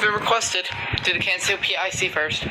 been requested. Do the cancel PIC first.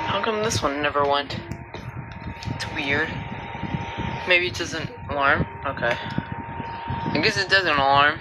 How come this one never went? It's weird. Maybe it doesn't alarm? Okay. I guess it doesn't alarm.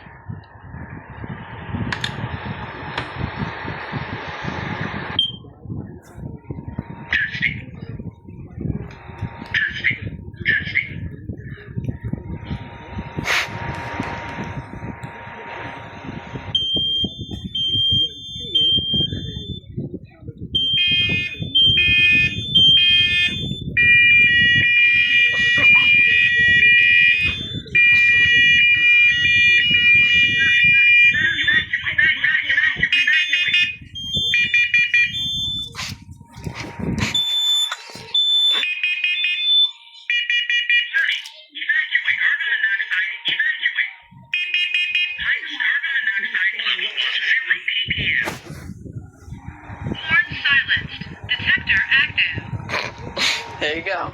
There you go.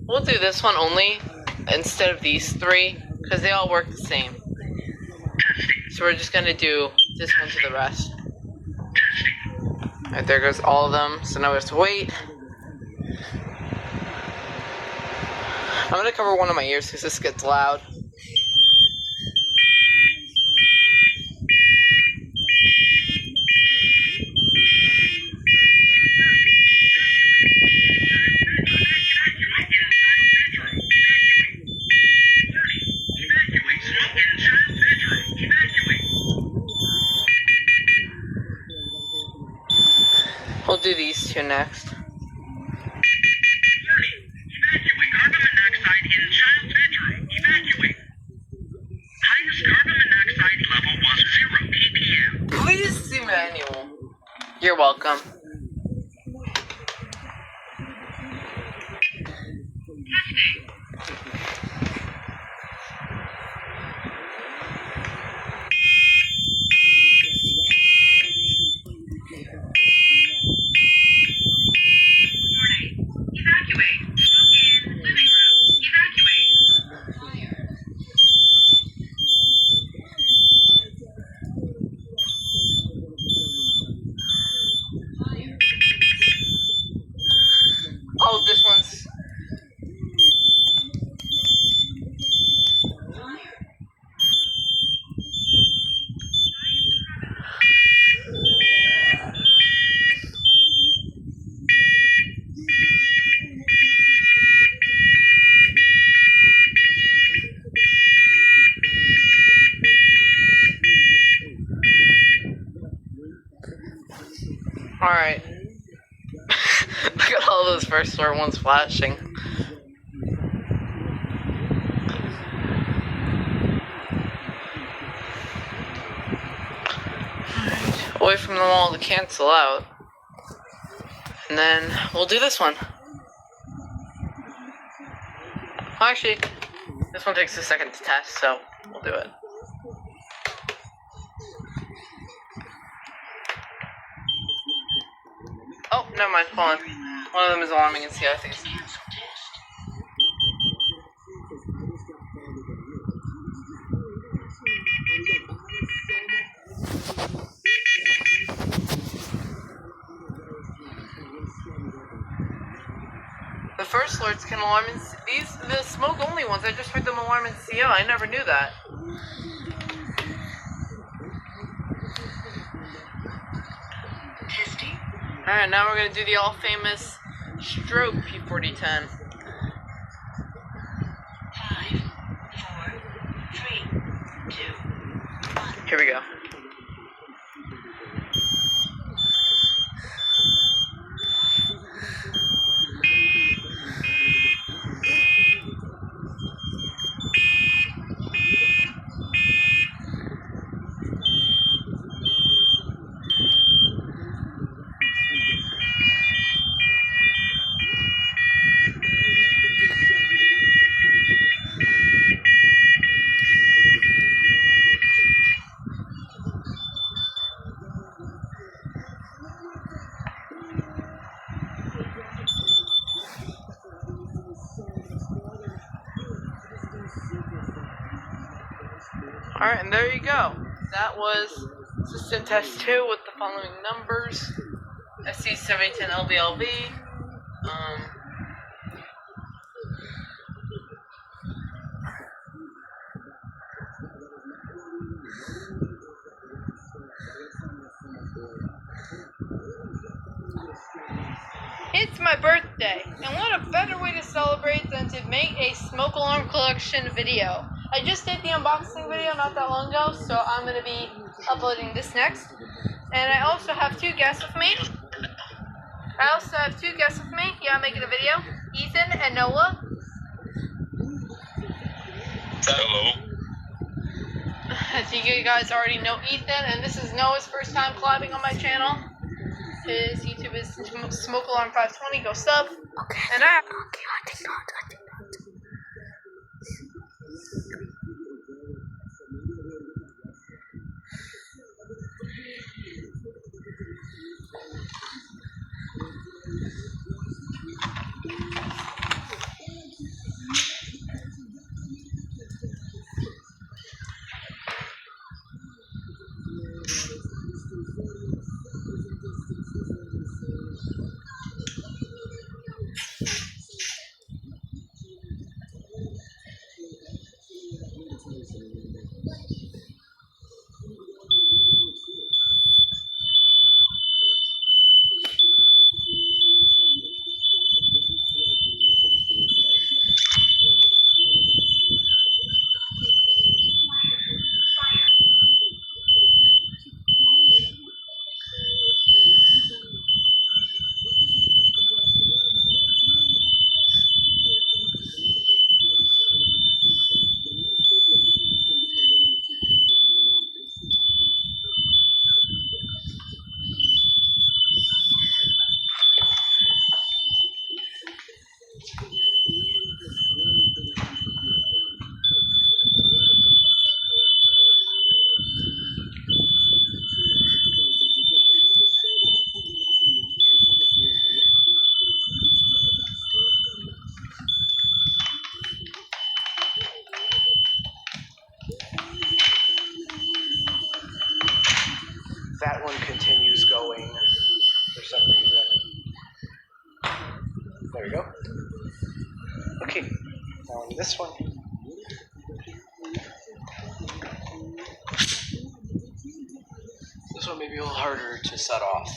We'll do this one only instead of these three, because they all work the same. So we're just gonna do this one to the rest. Alright, there goes all of them, so now we have to wait. I'm gonna cover one of my ears because this gets loud. We'll do these two next. Evacuate carbon monoxide in child's bedroom. Evacuate. Highest carbon monoxide level was 0 ppm. Please see manual. You're welcome. Oh, this one's... Alright. Look at all those first floor ones flashing. Alright. Away from them all to cancel out. And then we'll do this one. Well, actually, this one takes a second to test, so we'll do it. Oh, never mind, hold on. One of them is alarming and see how things. The first alerts can alarm in the smoke only ones. I just heard them alarm in CO. I never knew that. Testing. Alright, now we're gonna do the all famous stroke P4010. 5, 4, 3, 2, 1. Here we go. Alright, and there you go. That was System Test 2 with the following numbers. SC710LVLV. It's my birthday, and what a better way to celebrate than to make a smoke alarm collection video. I just did the unboxing video not that long ago, so I'm going to be uploading this next. And I also have two guests with me. Yeah, making a video. Ethan and Noah. Hello. As you guys already know Ethan, and this is Noah's first time collabing on my channel. His YouTube is Smoke Alarm 520. Go sub. Okay. And I take notes. That one continues going for some reason. There we go. Okay, now on this one. This one may be a little harder to set off.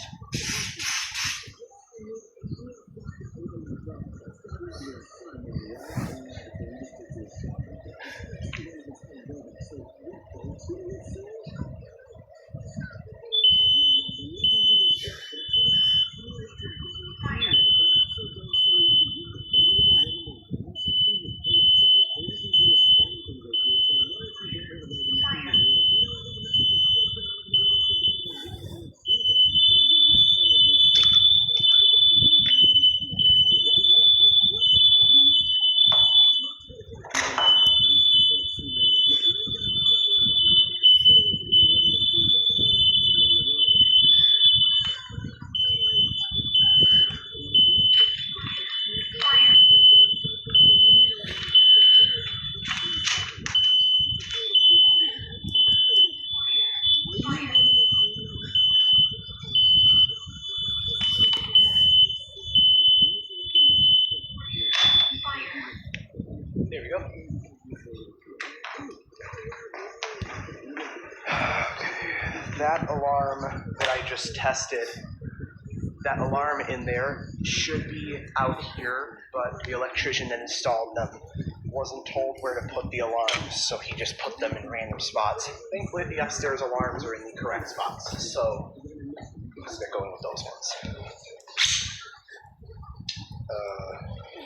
There we go. Okay. That alarm that I just tested, that alarm in there should be out here, but the electrician that installed them wasn't told where to put the alarms, so he just put them in random spots. Thankfully, the upstairs alarms are in the correct spots, so they're going with those ones.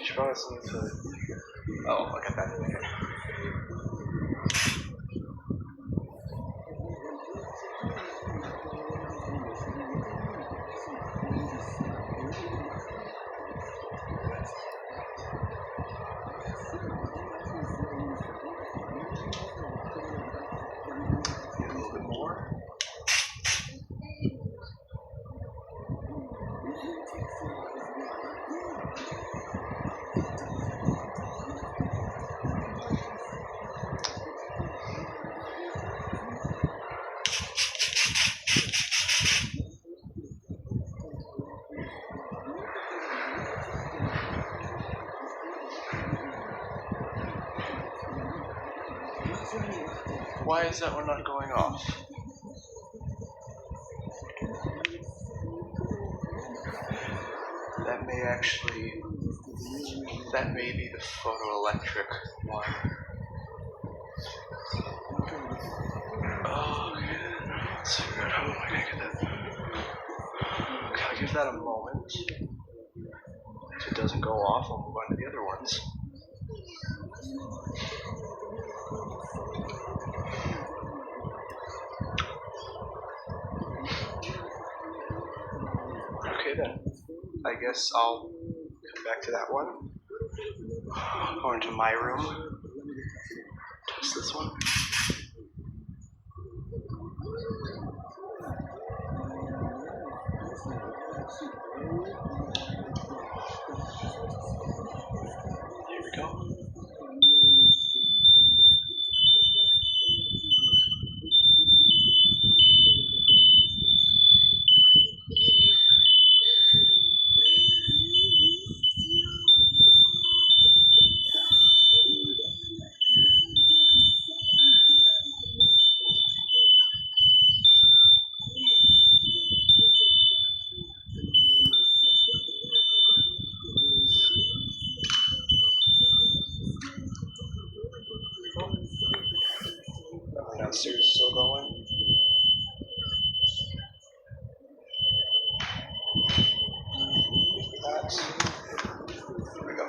Should probably listen to... Oh, I got that in there. A little bit more. Why is that one not going off? That may be the photoelectric one. Oh, okay. Let's figure out how am I gonna get that. Okay, I'll give that a moment. If it doesn't go off, I'll move on to the other ones. Okay then. I guess I'll come back to that one. Go into my room. Test this one. Here we go. Downstairs still going. That. Here we go.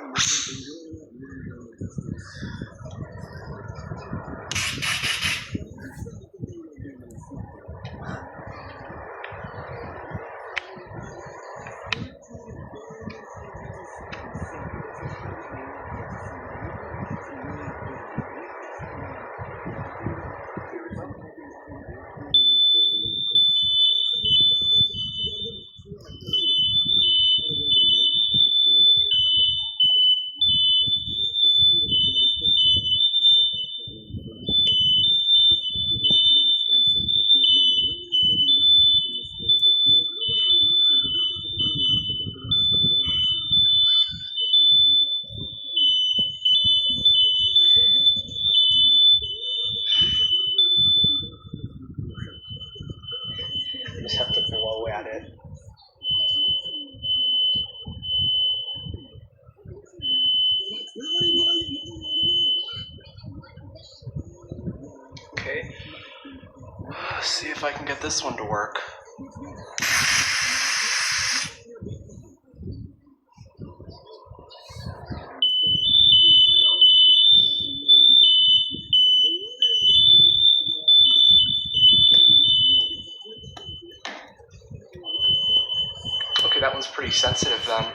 Just have to blow at it. Okay. Let's see if I can get this one to work. Okay, that one's pretty sensitive then.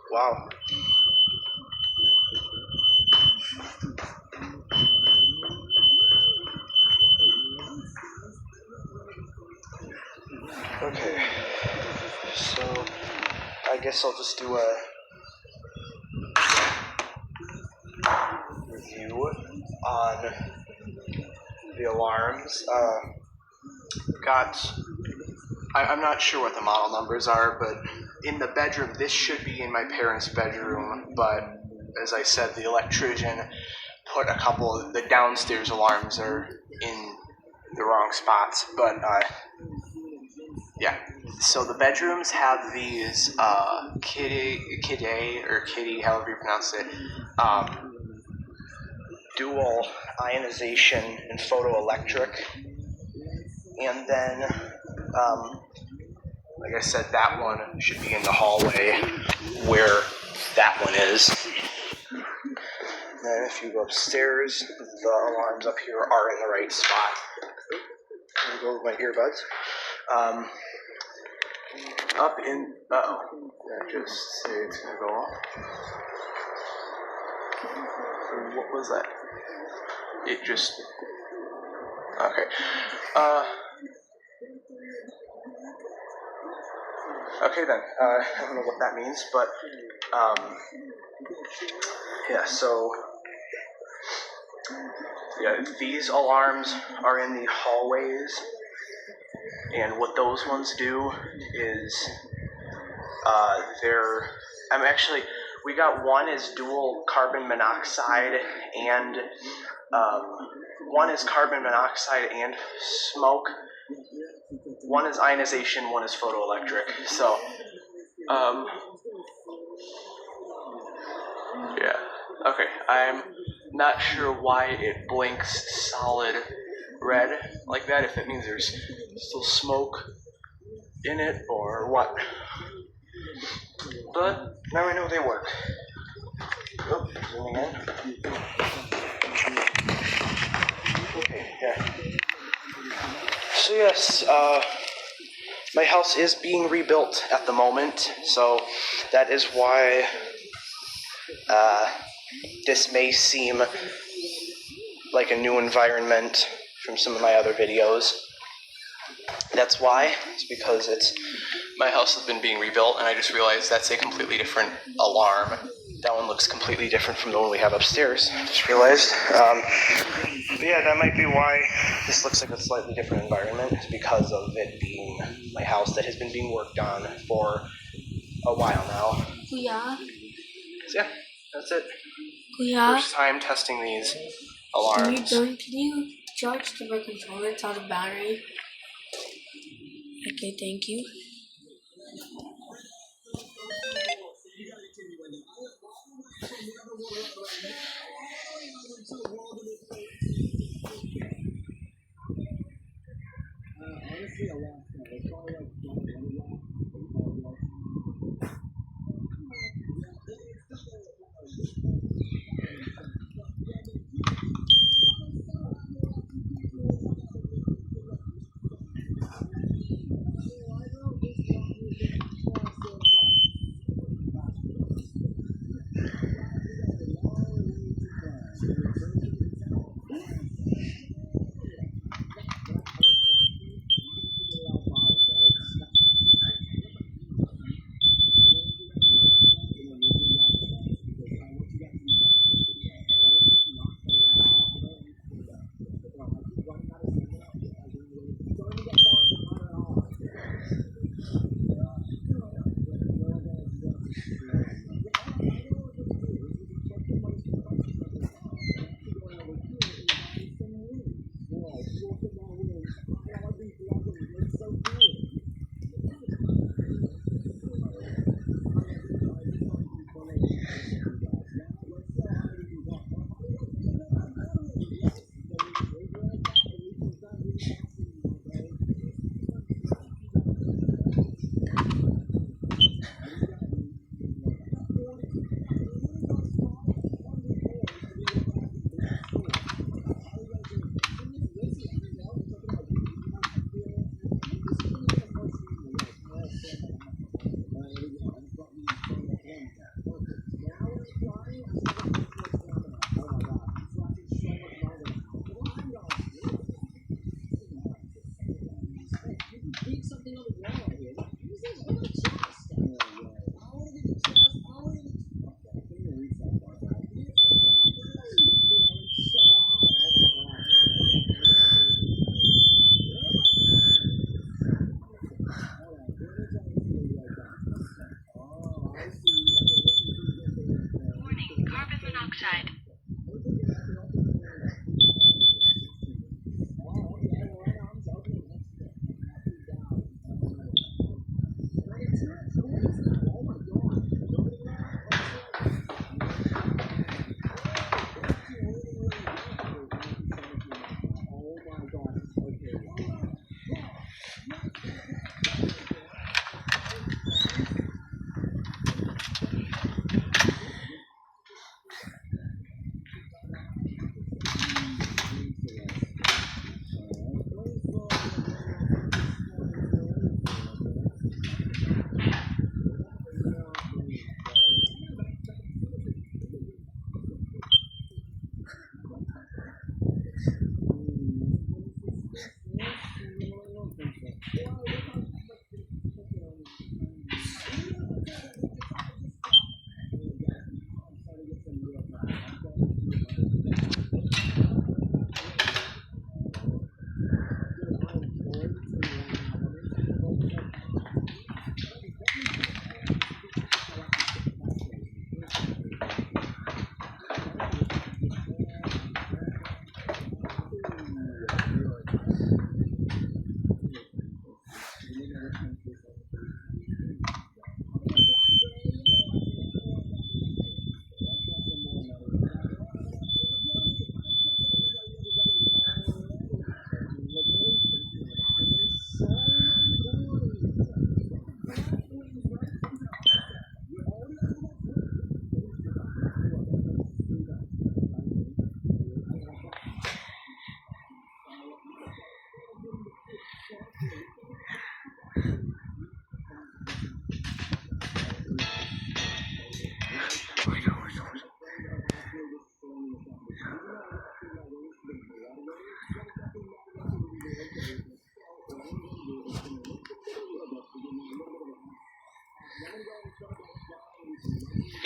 Wow. Okay, so I guess I'll just do a review on the alarms. I'm not sure what the model numbers are, but in the bedroom, this should be in my parents' bedroom, but as I said, the electrician put a couple of the downstairs alarms are in the wrong spots, but yeah. So the bedrooms have these kitty, however you pronounce it, dual ionization and photoelectric, and then like I said, that one should be in the hallway where that one is. Then if you go upstairs, the alarms up here are in the right spot. Let me go with my earbuds. Up in, that just say it's gonna go off. What was that? It just, okay. Okay then, I don't know what that means, but, yeah, so, yeah, these alarms are in the hallways And what those ones do is we got one is dual carbon monoxide and one is carbon monoxide and smoke. One is ionization, one is photoelectric. So, yeah. Okay, I'm not sure why it blinks solid red like that, if it means there's still smoke in it or what. But now I know they work. Oh, zooming in. Okay, yeah. So yes, my house is being rebuilt at the moment, so that is why this may seem like a new environment from some of my other videos. That's why. It's because my house has been being rebuilt, and I just realized that's a completely different alarm. That one looks completely different from the one we have upstairs. I just realized. But yeah, that might be why this looks like a slightly different environment, because of it being my house that has been being worked on for a while now. Yeah. So yeah, that's it. Yeah. First time testing these alarms. Can you charge the controller to the battery? Okay, thank you.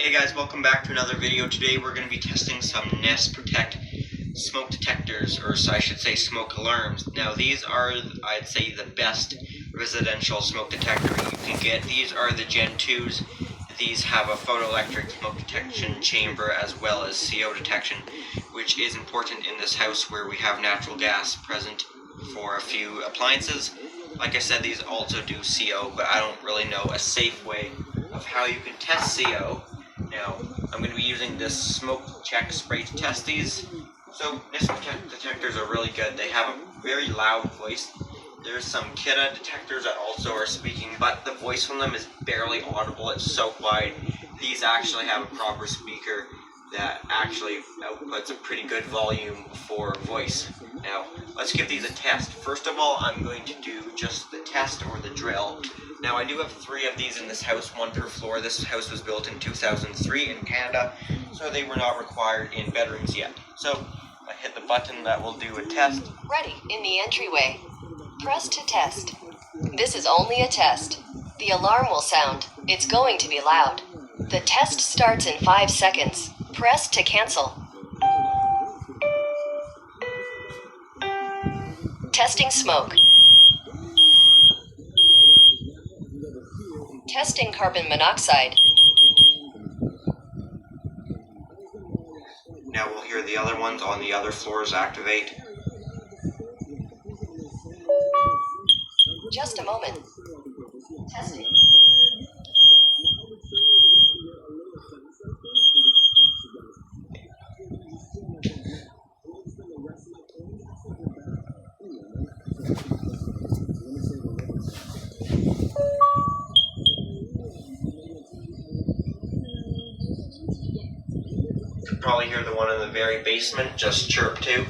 Hey guys, welcome back to another video. Today we're going to be testing some Nest Protect smoke detectors, or I should say smoke alarms. Now these are, I'd say, the best residential smoke detector you can get. These are the Gen 2s. These have a photoelectric smoke detection chamber as well as CO detection, which is important in this house where we have natural gas present for a few appliances. Like I said, these also do CO, but I don't really know a safe way of how you can test CO. Now, I'm going to be using this smoke check spray to test these. So, Nest detectors are really good. They have a very loud voice. There's some Kidda detectors that also are speaking, but the voice from them is barely audible. It's so quiet. These actually have a proper speaker that actually outputs a pretty good volume for voice. Now, let's give these a test. First of all, I'm going to do just the test or the drill. Now, I do have 3 of these in this house, 1 per floor. This house was built in 2003 in Canada, so they were not required in bedrooms yet. So, I hit the button that will do a test. Ready in the entryway. Press to test. This is only a test. The alarm will sound. It's going to be loud. The test starts in 5 seconds. Press to cancel. Testing smoke. Testing carbon monoxide. Now we'll hear the other ones on the other floors activate. Just a moment. Testing. Probably hear the one in the very basement just chirp too.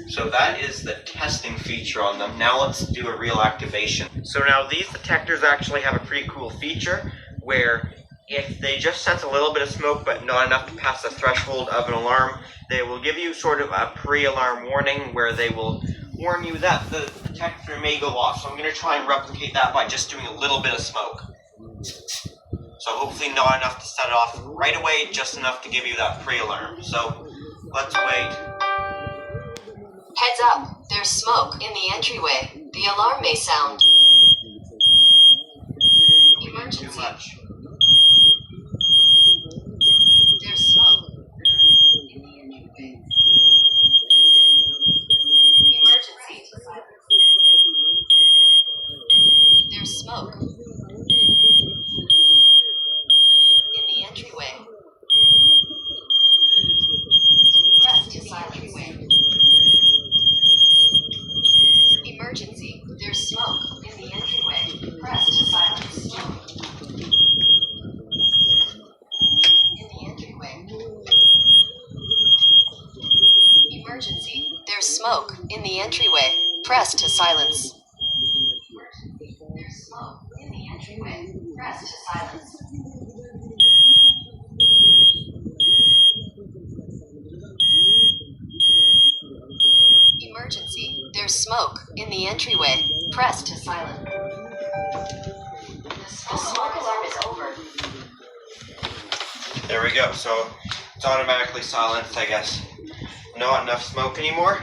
So that is the testing feature on them. Now let's do a real activation. So now these detectors actually have a pretty cool feature where if they just sense a little bit of smoke but not enough to pass the threshold of an alarm, they will give you sort of a pre-alarm warning where they will warn you that the detector may go off. So I'm going to try and replicate that by just doing a little bit of smoke. So hopefully not enough to set it off right away, just enough to give you that pre-alarm. So let's wait. Heads up, there's smoke in the entryway. The alarm may sound. Too Emergency. much. There's smoke. Emergency. There's smoke. In the entryway. Press to silence. Emergency. There's smoke in the entryway. Press to silence. In the entryway. Emergency. There's smoke in the entryway. Press to silence. There's smoke in the entryway. Press to silence. Emergency. There's smoke in the entryway. Press to silence. The smoke alarm is over. There we go. So it's automatically silenced, I guess. Not enough smoke anymore.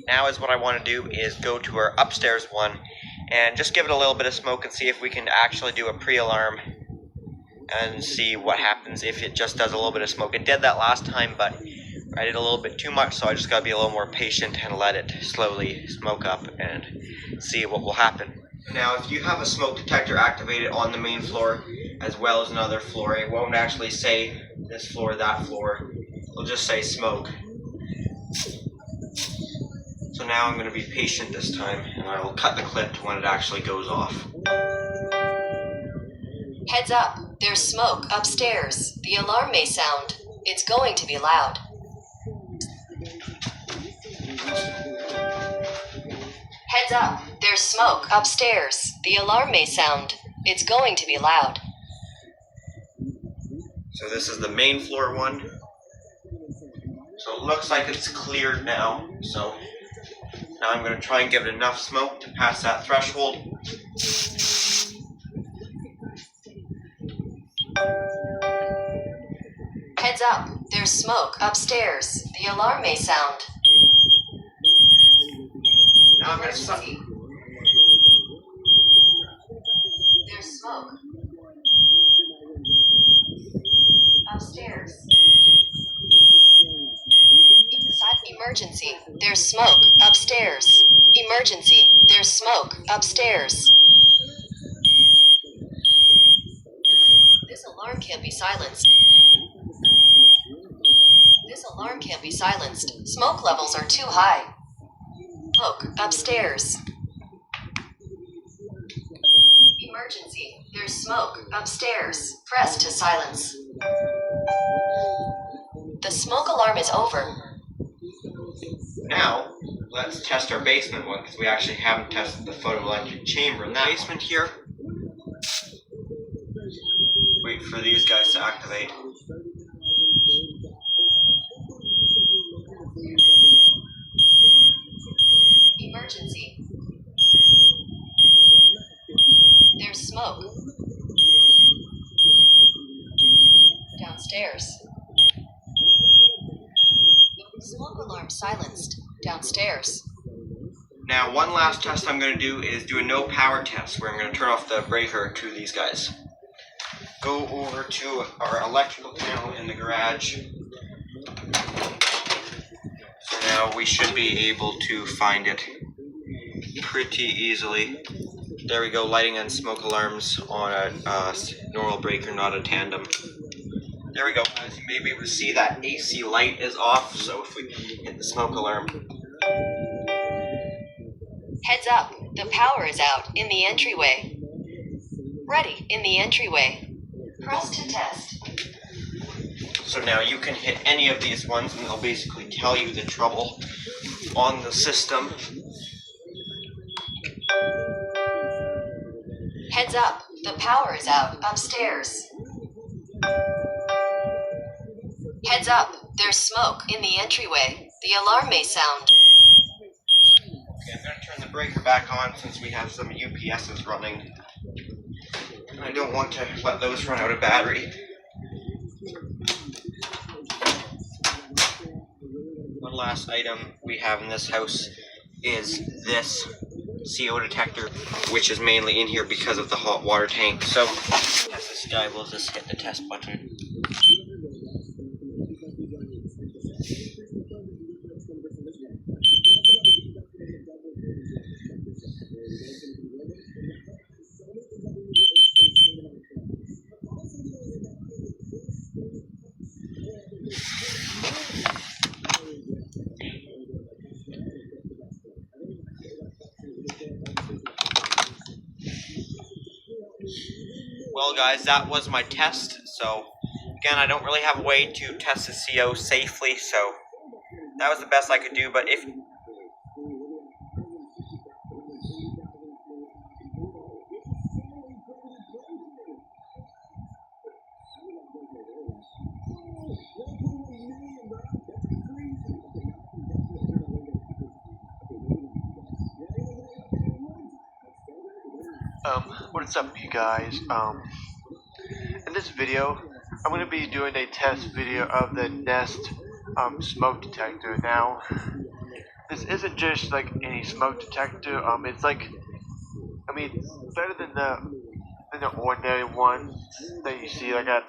Now is what I want to do is go to our upstairs one and just give it a little bit of smoke and see if we can actually do a pre-alarm and see what happens if it just does a little bit of smoke. It did that last time, but I did a little bit too much, so I just got to be a little more patient and let it slowly smoke up and see what will happen. Now, if you have a smoke detector activated on the main floor as well as another floor, it won't actually say this floor, that floor. It'll just say smoke. So now I'm going to be patient this time, and I will cut the clip to when it actually goes off. Heads up, there's smoke upstairs. The alarm may sound. It's going to be loud. Heads up, there's smoke upstairs. The alarm may sound. It's going to be loud. So this is the main floor one. So it looks like it's cleared now. So now I'm going to try and give it enough smoke to pass that threshold. up, there's smoke upstairs. The alarm may sound. Now I'm gonna suck. Emergency. There's smoke upstairs. Emergency, there's smoke upstairs. Emergency, there's smoke upstairs. This alarm can't be silenced. This alarm can't be silenced. Smoke levels are too high. Smoke upstairs. Emergency, there's smoke upstairs. Press to silence. The smoke alarm is over. Now, let's test our basement one, because we actually haven't tested the photoelectric chamber in the basement here. Wait for these guys to activate. Emergency. There's smoke. Downstairs. Smoke alarm silenced. Downstairs. Now, one last test I'm going to do is do a no power test, where I'm going to turn off the breaker to these guys. Go over to our electrical panel in the garage. So now we should be able to find it pretty easily. There we go, lighting and smoke alarms on a normal breaker, not a tandem. There we go. As you may be able to see, that AC light is off, so if we hit the smoke alarm. Heads up, the power is out in the entryway. Ready in the entryway. Press to test. So now you can hit any of these ones and they'll basically tell you the trouble on the system. Heads up, the power is out upstairs. Heads up, there's smoke in the entryway. The alarm may sound. Okay, I'm going to turn the breaker back on since we have some UPSs running. I don't want to let those run out of battery. One last item we have in this house is this CO detector, which is mainly in here because of the hot water tank. So, test this guy, we'll just hit the test button. Well guys, that was my test, so again, I don't really have a way to test the CO safely, so that was the best I could do, but if... What's up, you guys? In this video, I'm going to be doing a test video of the Nest smoke detector. Now, this isn't just like any smoke detector. It's like, I mean, it's better than the ordinary ones that you see like at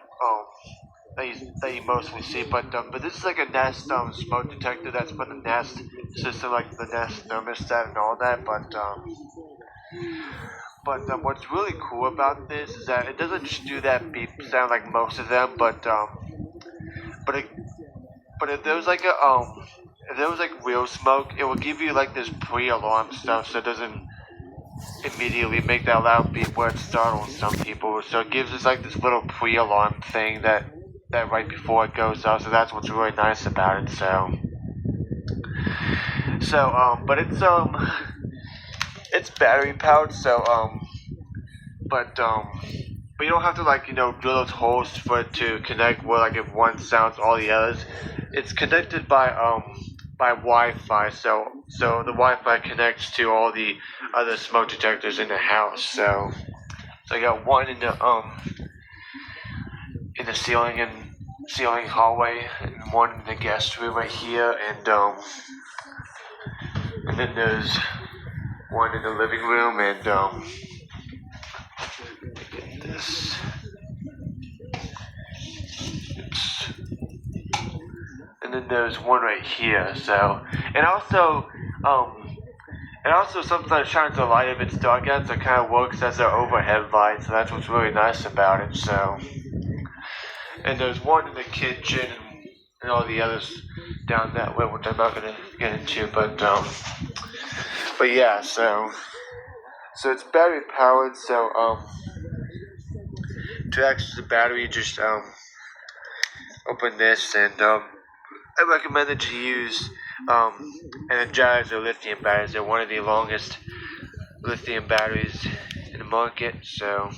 that you mostly see. But this is like a Nest smoke detector that's for the Nest system, like the Nest thermostat and all that. But what's really cool about this is that it doesn't just do that beep sound like most of them, but if there was like real smoke, it will give you like this pre-alarm stuff, so it doesn't immediately make that loud beep where it startles some people. So it gives us like this little pre-alarm thing that right before it goes off. So that's what's really nice about it. But it's battery powered, but you don't have to drill those holes for it to connect where if one sounds all the others. It's connected by Wi-Fi, so the Wi-Fi connects to all the other smoke detectors in the house. So I got one in the ceiling and ceiling hallway, and one in the guest room right here, and then there's one in the living room, and this. And then there's one right here. So, and also sometimes shines a light if it's dark out, so it kind of works as an overhead light. So that's what's really nice about it. So, and there's one in the kitchen and all the others down that way, which I'm not gonna get into. But yeah. So it's battery powered. So to access the battery, just open this, and I recommend that you use Energizer lithium batteries. They're one of the longest lithium batteries in the market. So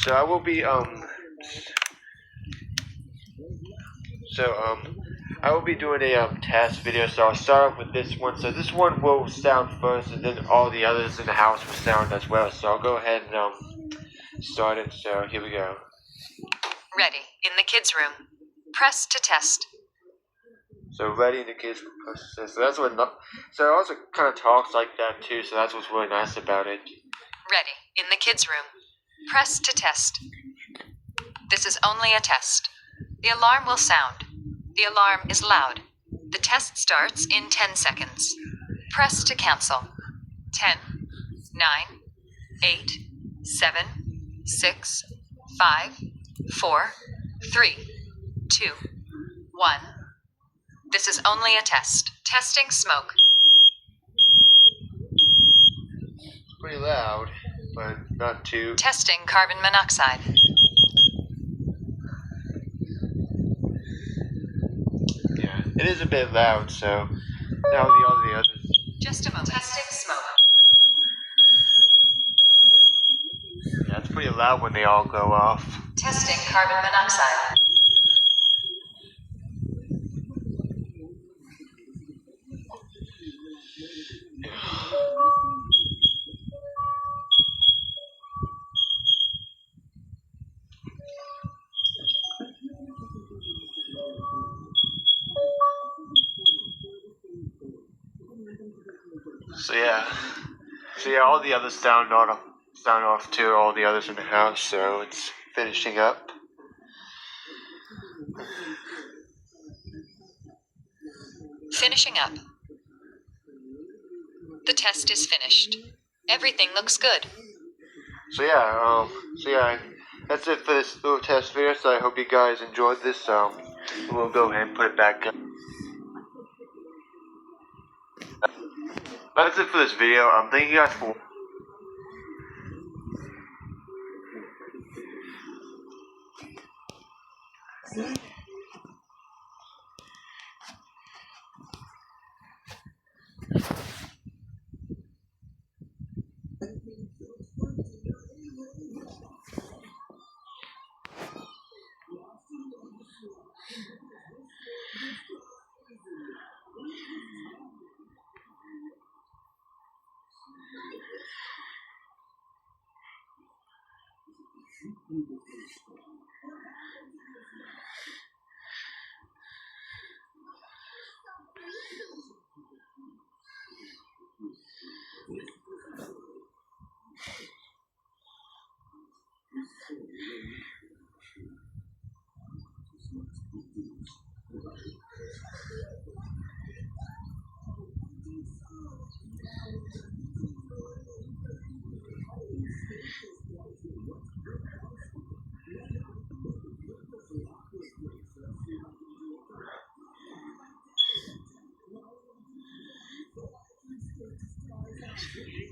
I will be doing a test video. So I'll start off with this one. So this one will sound first, and then all the others in the house will sound as well. So I'll go ahead and start it. So here we go. Ready. In the kids' room. Press to test. So ready in the kids' room. So that's what. So it also kind of talks like that too. So that's what's really nice about it. Ready. In the kids' room. Press to test. This is only a test. The alarm will sound. The alarm is loud. The test starts in 10 seconds. Press to cancel. 10, 9, 8, 7, 6, 5, 4, 3, 2, 1. This is only a test. Testing smoke. Pretty loud, but not too. Testing carbon monoxide. Yeah, it is a bit loud. So now all the others. Just a moment. Testing smoke. Yeah, it's pretty loud when they all go off. Testing carbon monoxide. So yeah, all the others sound off too. All the others in the house. So it's finishing up. Finishing up. The test is finished. Everything looks good. So yeah, that's it for this little test video. So I hope you guys enjoyed this. We'll go ahead and put it back up. That's it for this video. Thank you guys for.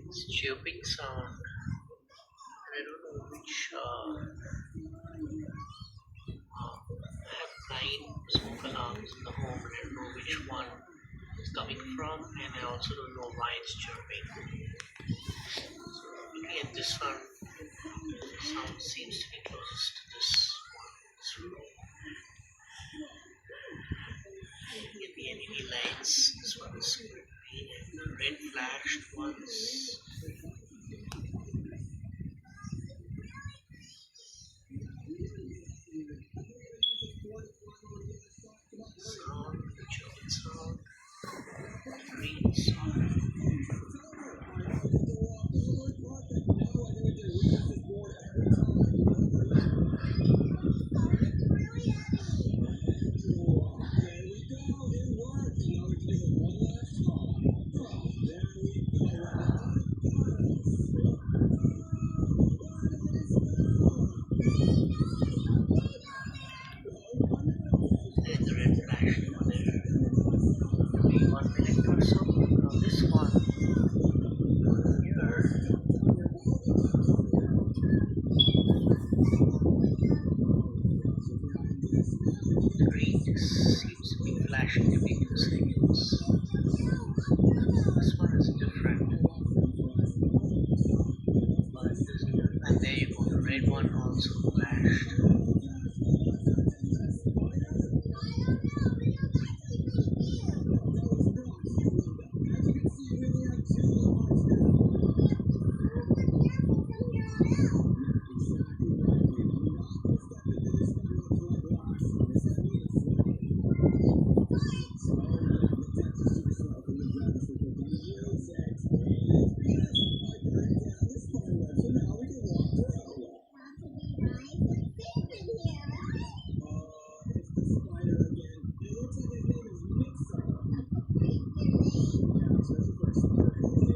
It's chirping sound. I don't know which. I have 9 smoke alarms in the home, and I don't know which one it's coming from, and I also don't know why it's chirping. So looking at this one, the sound seems to be closest to this one, this room. Looking at the LED lights, this one is green and red flashed ones. also flashed.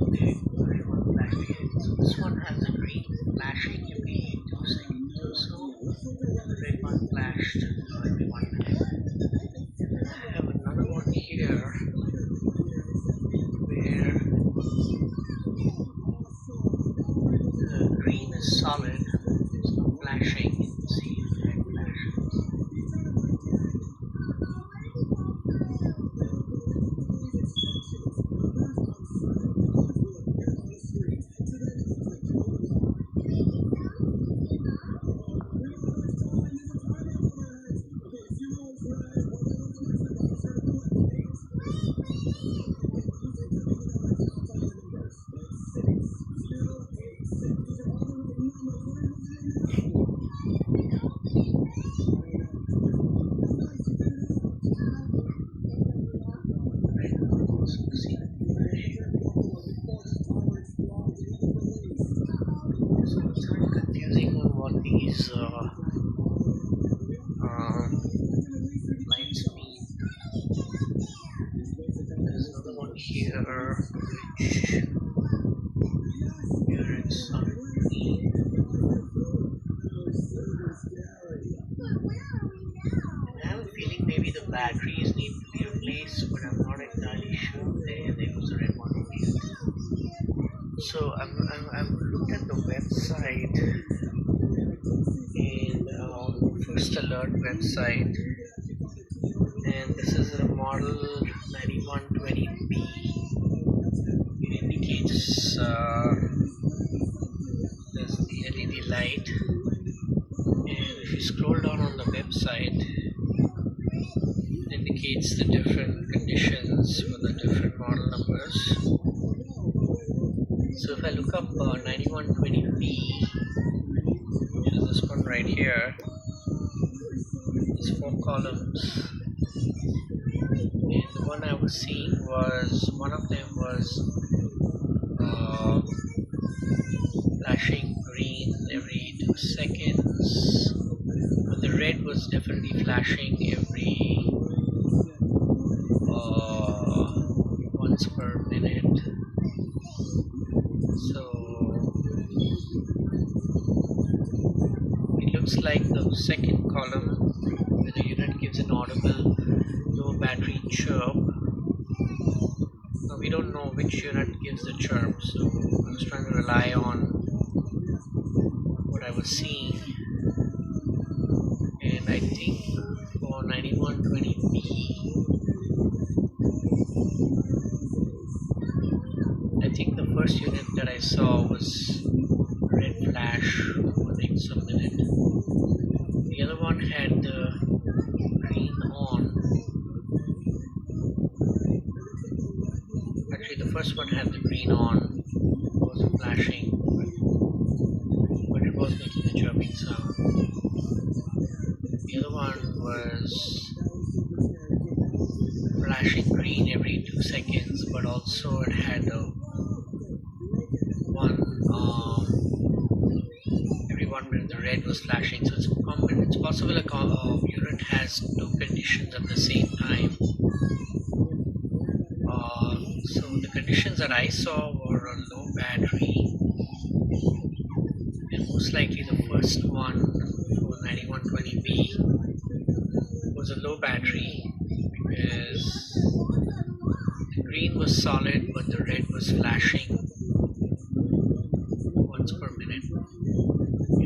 Okay, one flash again. So this one has a green flashing every 2 seconds or so. The red one flashed every 1 minute. I have another one here where the green is solid, it's not flashing. You can see the red flashes. So it's kind of confusing on what these lights mean. There's another one here which here it's solid green. And I have a feeling maybe the batteries need to be replaced, but I'm not entirely sure. There was a red one over here. So I've looked at the website, and First Alert website, and this is a model 9120B. It indicates there's the LED light, and if you scroll down on the website, it indicates the different conditions for the different model numbers. So if I look up 9120B, which is this one right here, it's 4 columns, and the one I was seeing was, one of them was flashing green every 2 seconds, but the red was definitely flashing every once per minute. So it looks like the second column where the unit gives an audible low battery chirp. Now we don't know which unit gives the chirp, so I was trying to rely on what I was seeing, and I think for 9120B, I think the first unit that I saw was red flash for next a minute. The other one had the green on. Actually, the first one had the green on. It wasn't flashing, but it was making a chirping sound. The other one was flashing green every 2 seconds, but also it had a every 1 minute the red was flashing. So it's possible a unit has 2 conditions at the same time. So the conditions that I saw were a low battery, and most likely the first one for 9120B was a low battery, because the green was solid but the red was flashing once per minute,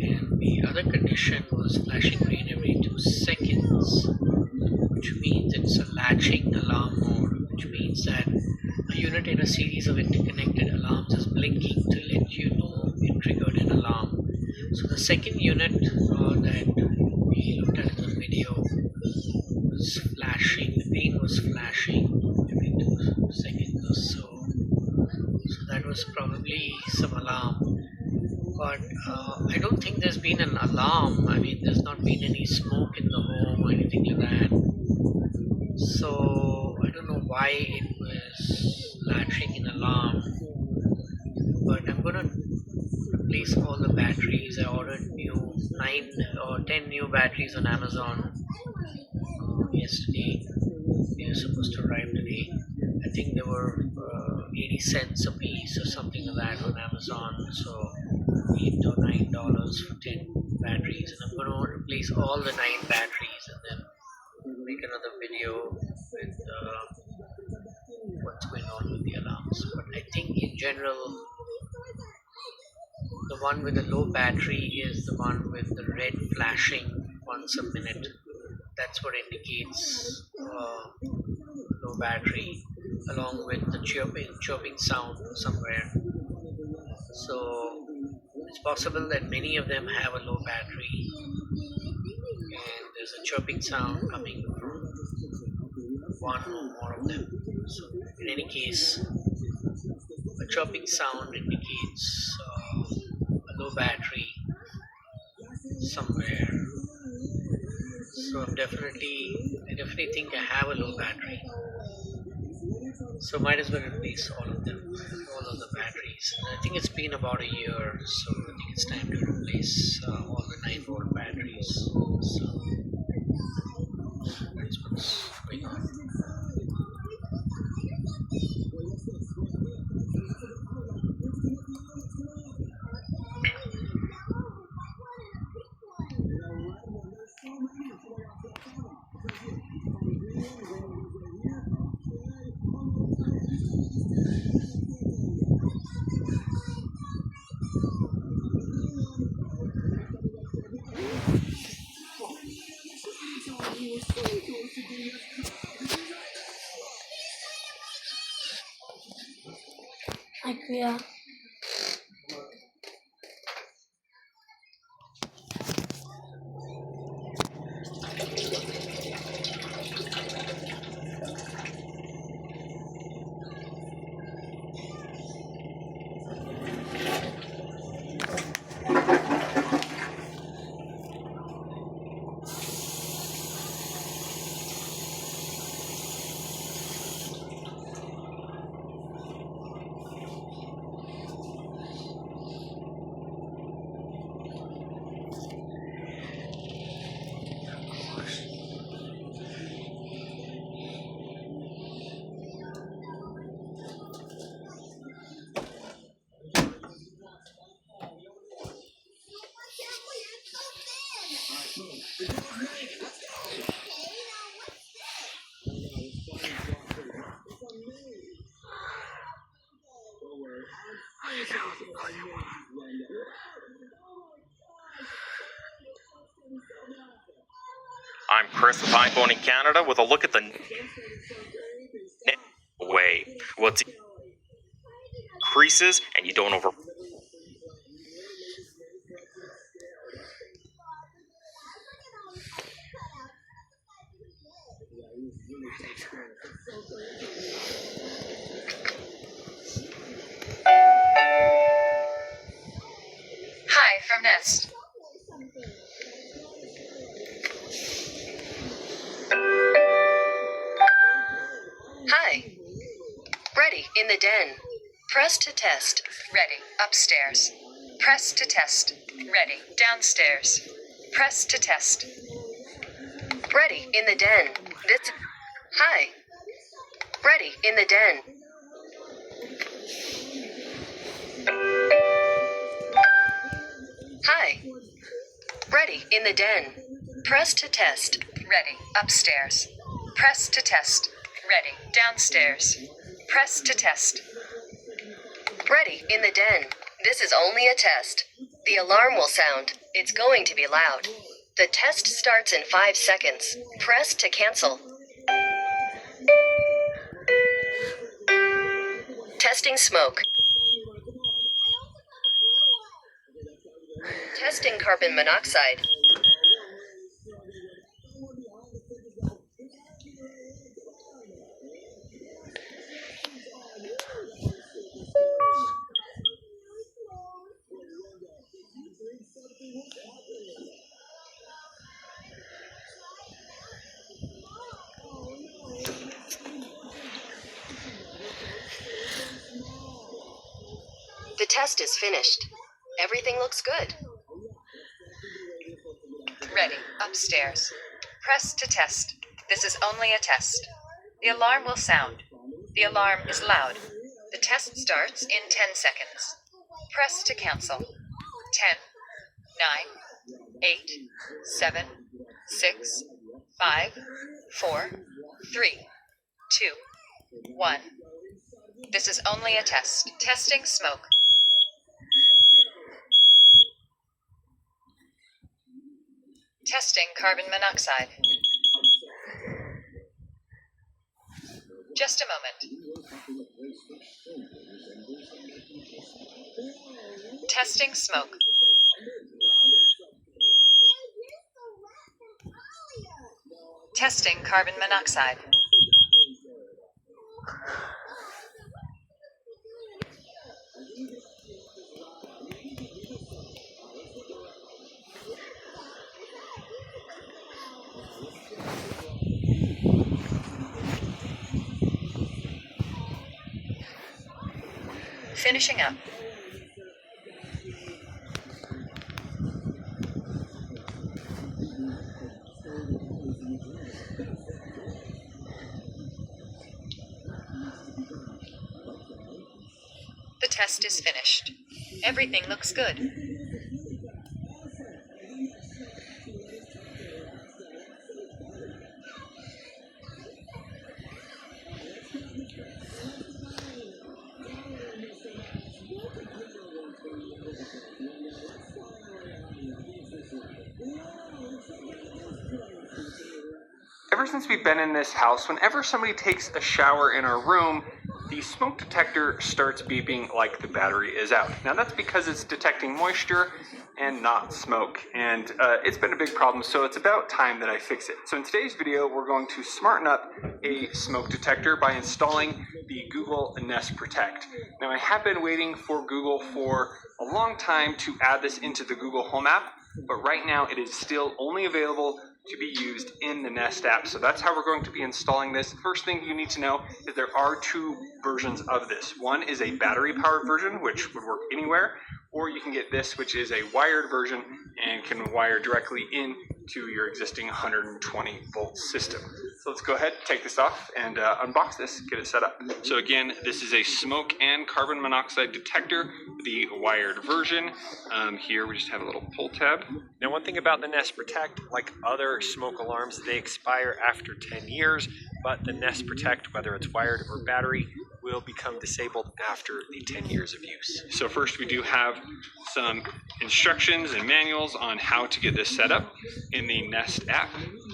and the other condition was flashing green every 2 seconds, which means it's a latching alarm mode, which means that a unit in a series of interconnected alarms is blinking to let you know it triggered an alarm. So the the second unit that we looked at in the video was flashing. The pane was flashing every 2 seconds or so. So that was probably some alarm. But I don't think there's been an alarm. I mean, there's not been any smoke in the home or anything like that. So I don't know why it was flashing an alarm. But I'm gonna replace all the batteries. I ordered 9 or 10 new batteries on Amazon yesterday. They were supposed to arrive today. I think they were 80 cents a piece or something like that on Amazon. So $8 or $9 for 10 batteries, and I'm going to replace all the 9 batteries and then make another video with what's going on with the alarms. But I think in general, the one with the low battery is the one with the red flashing once a minute. That's what indicates low battery, along with the chirping sound somewhere. So it's possible that many of them have a low battery and there's a chirping sound coming from one or more of them. So in any case, a chirping sound indicates a low battery somewhere. So I definitely think I have a low battery. So might as well replace all of the batteries. And I think it's been about a year, so I think it's time to replace all the 9-volt batteries. So that's what's going on. Yeah. I'm Chris with iPhone in Canada with a look at the way. What's creases and you don't over. Hi from Nest. Hi. Ready in the den. Press to test. Ready upstairs. Press to test. Ready downstairs. Press to test. Ready in the den. This. Hi. Ready in the den. Hi. Ready in the den. Press to test. Ready upstairs. Press to test. Ready downstairs. Press to test. Ready in the den. This is only a test. The alarm will sound. It's going to be loud. The test starts in 5 seconds. Press to cancel. Testing smoke. Testing carbon monoxide. The test is finished. Everything looks good. Ready. Upstairs. Press to test. This is only a test. The alarm will sound. The alarm is loud. The test starts in 10 seconds. Press to cancel. 10, 9, 8, 7, 6, 5, 4, 3, 2, 1. This is only a test. Testing smoke. Testing carbon monoxide. Just a moment. Testing smoke. Testing carbon monoxide. Finishing up. The test is finished. Everything looks good. Ever since we've been in this house, whenever somebody takes a shower in our room, the smoke detector starts beeping like the battery is out. Now that's because it's detecting moisture and not smoke, and it's been a big problem, so it's about time that I fix it. So in today's video, we're going to smarten up a smoke detector by installing the Google Nest Protect. Now I have been waiting for Google for a long time to add this into the Google Home app, but right now it is still only available to be used in the Nest app. So that's how we're going to be installing this. First thing you need to know is there are two versions of this. One is a battery powered version, which would work anywhere, or you can get this, which is a wired version and can wire directly into your existing 120 volt system. So let's go ahead, take this off and unbox this, get it set up. So again, this is a smoke and carbon monoxide detector, the wired version. Here we just have a little pull tab. Now one thing about the Nest Protect, like other smoke alarms, they expire after 10 years, but the Nest Protect, whether it's wired or battery, will become disabled after the 10 years of use. So first we do have some instructions and manuals on how to get this set up in the Nest app.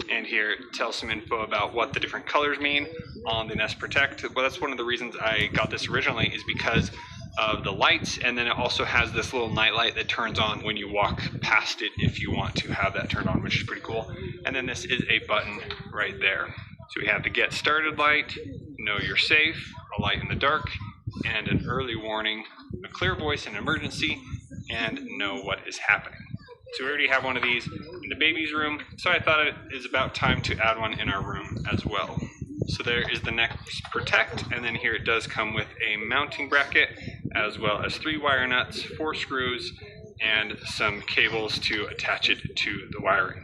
And here it tells some info about what the different colors mean on the Nest Protect. Well, that's one of the reasons I got this originally, is because of the lights, and then it also has this little night light that turns on when you walk past it if you want to have that turned on, which is pretty cool. And then this is a button right there. So we have the get started light, know you're safe, a light in the dark, and an early warning, a clear voice in emergency, and know what is happening. So we already have one of these in the baby's room, so I thought it is about time to add one in our room as well. So there is the Nest Protect, and then here it does come with a mounting bracket, as well as 3 wire nuts, 4 screws, and some cables to attach it to the wiring.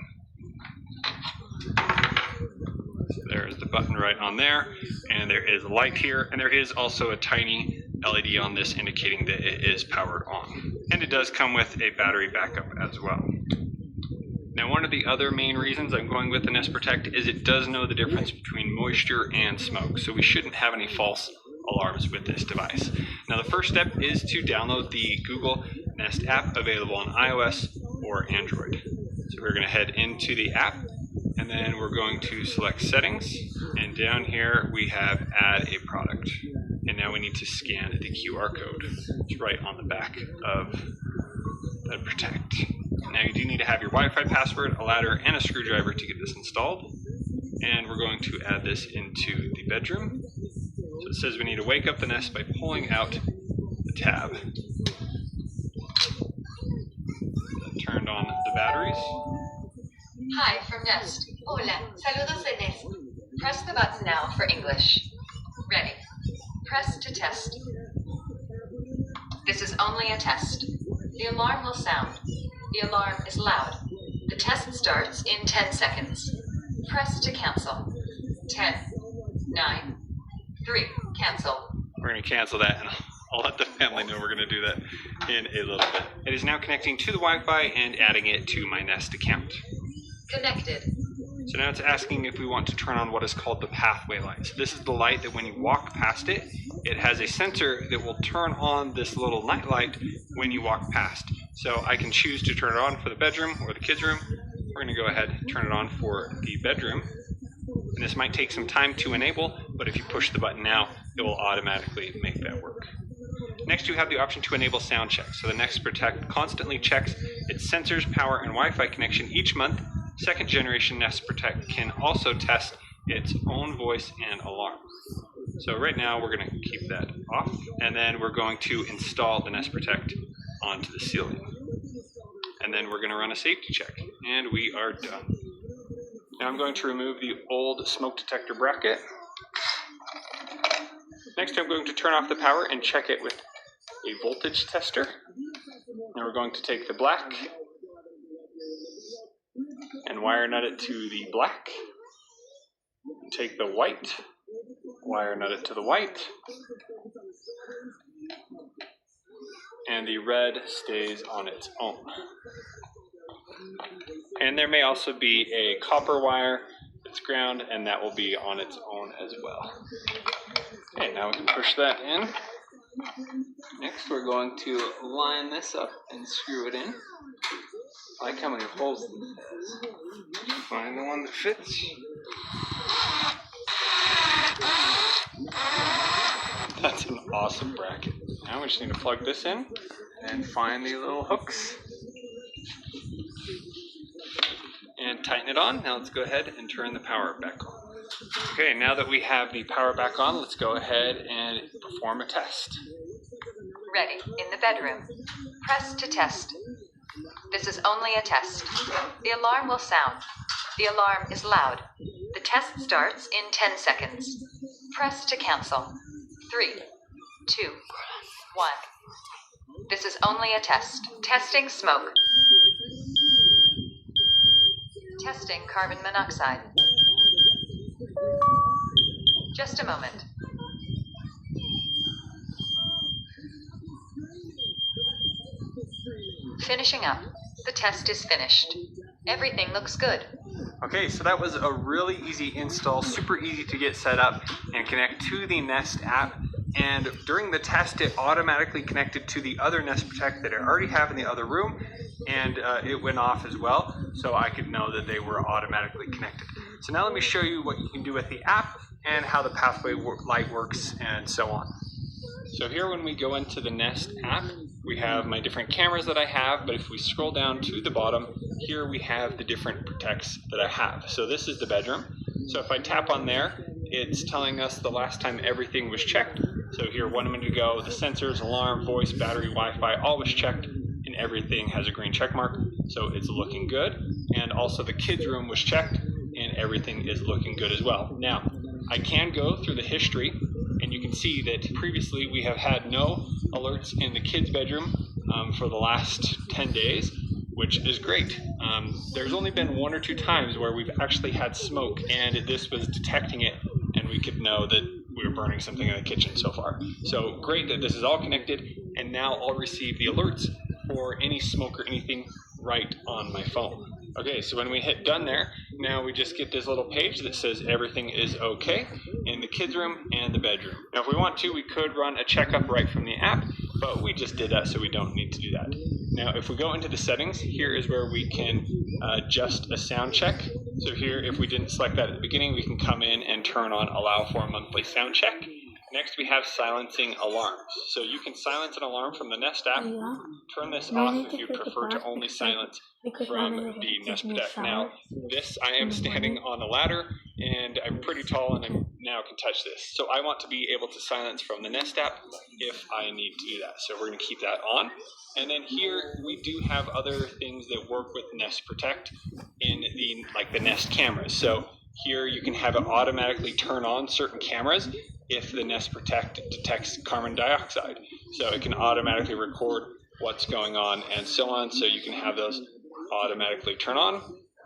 So there is the button right on there, and there is a light here, and there is also a tiny LED on this indicating that it is powered on. And it does come with a battery backup as well. Now one of the other main reasons I'm going with the Nest Protect is it does know the difference between moisture and smoke, so we shouldn't have any false alarms with this device. Now the first step is to download the Google Nest app, available on iOS or Android. So we're going to head into the app, and then we're going to select settings, and down here we have add a product. And now we need to scan the QR code. It's right on the back of that protect. Now you do need to have your Wi-Fi password, a ladder, and a screwdriver to get this installed. And we're going to add this into the bedroom. So it says we need to wake up the Nest by pulling out the tab. Turned on the batteries. Hi from Nest. Hola, saludos de Nest. Press the button now for English. Ready. Press to test. This is only a test. The alarm will sound. The alarm is loud. The test starts in 10 seconds. Press to cancel. 10, 9, 3, cancel. We're going to cancel that, and I'll let the family know we're going to do that in a little bit. It is now connecting to the Wi-Fi and adding it to my Nest account. Connected. So now it's asking if we want to turn on what is called the pathway light. So this is the light that when you walk past it, it has a sensor that will turn on this little night light when you walk past. So I can choose to turn it on for the bedroom or the kids' room. We're going to go ahead and turn it on for the bedroom. And this might take some time to enable, but if you push the button now, it will automatically make that work. Next, you have the option to enable sound check. So the Nest Protect constantly checks its sensors, power, and Wi-Fi connection each month. Second generation Nest Protect can also test its own voice and alarm. So right now we're going to keep that off, and then we're going to install the Nest Protect onto the ceiling. And then we're going to run a safety check, and we are done. Now I'm going to remove the old smoke detector bracket. Next I'm going to turn off the power and check it with a voltage tester. And we're going to take the black and wire nut it to the black. And take the white, wire nut it to the white. And the red stays on its own. And there may also be a copper wire that's ground, and that will be on its own as well. Okay, now we can push that in. Next, we're going to line this up and screw it in. I like how many holes this has. Find the one that fits. That's an awesome bracket. Now we just need to plug this in and find the little hooks and tighten it on. Now let's go ahead and turn the power back on. Okay, now that we have the power back on, let's go ahead and perform a test. Ready. In the bedroom. Press to test. This is only a test. The alarm will sound. The alarm is loud. The test starts in 10 seconds. Press to cancel. 3, 2, 1. This is only a test. Testing smoke. Testing carbon monoxide. Just a moment. Finishing up. The test is finished. Everything looks good. Okay, so that was a really easy install, super easy to get set up and connect to the Nest app. And during the test, it automatically connected to the other Nest Protect that I already have in the other room, and it went off as well, so I could know that they were automatically connected. So now let me show you what you can do with the app and how the pathway light works and so on. So here when we go into the Nest app, we have my different cameras that I have, but if we scroll down to the bottom, here we have the different protects that I have. So this is the bedroom. So if I tap on there, it's telling us the last time everything was checked. So here 1 minute ago, the sensors, alarm, voice, battery, Wi-Fi, all was checked, and everything has a green check mark, so it's looking good. And also the kids' room was checked, and everything is looking good as well. Now, I can go through the history, and you can see that previously we have had no alerts in the kids' bedroom for the last 10 days, which is great. There's only been 1 or 2 times where we've actually had smoke, and this was detecting it, and we could know that we were burning something in the kitchen so far. So great that this is all connected, and now I'll receive the alerts for any smoke or anything right on my phone. Okay, so when we hit done there, now we just get this little page that says everything is okay in the kids' room and the bedroom. Now if we want to, we could run a checkup right from the app, but we just did that, so we don't need to do that. Now if we go into the settings, here is where we can adjust a sound check. So here, if we didn't select that at the beginning, we can come in and turn on allow for a monthly sound check. Next, we have silencing alarms. So you can silence an alarm from the Nest app. Turn this off if you prefer to only silence from the Nest Protect. Now, I am standing on a ladder, and I'm pretty tall, and I now can touch this. So I want to be able to silence from the Nest app if I need to do that. So we're going to keep that on. And then here we do have other things that work with Nest Protect in the Nest cameras. So here you can have it automatically turn on certain cameras if the Nest Protect detects carbon dioxide. So it can automatically record what's going on and so on. So you can have those automatically turn on.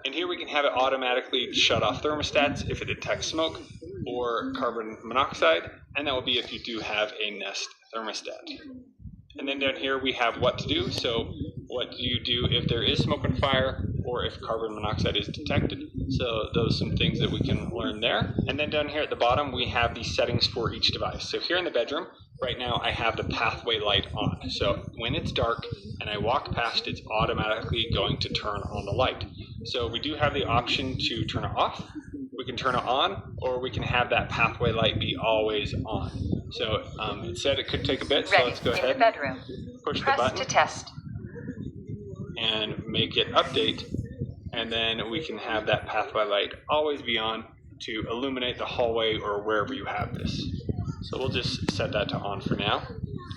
And here we can have it automatically shut off thermostats if it detects smoke or carbon monoxide. And that will be if you do have a Nest thermostat. And then down here we have what to do. So what do you do if there is smoke and fire or if carbon monoxide is detected? So those are some things that we can learn there. And then down here at the bottom we have the settings for each device. So here in the bedroom, right now I have the pathway light on. So when it's dark and I walk past, it's automatically going to turn on the light. So we do have the option to turn it off. We can turn it on, or we can have that pathway light be always on. So it said it could take a bit, so let's go ahead bedroom. push the Press button to test. and make it update, and then we can have that pathway light always be on to illuminate the hallway or wherever you have this. So we'll just set that to on for now.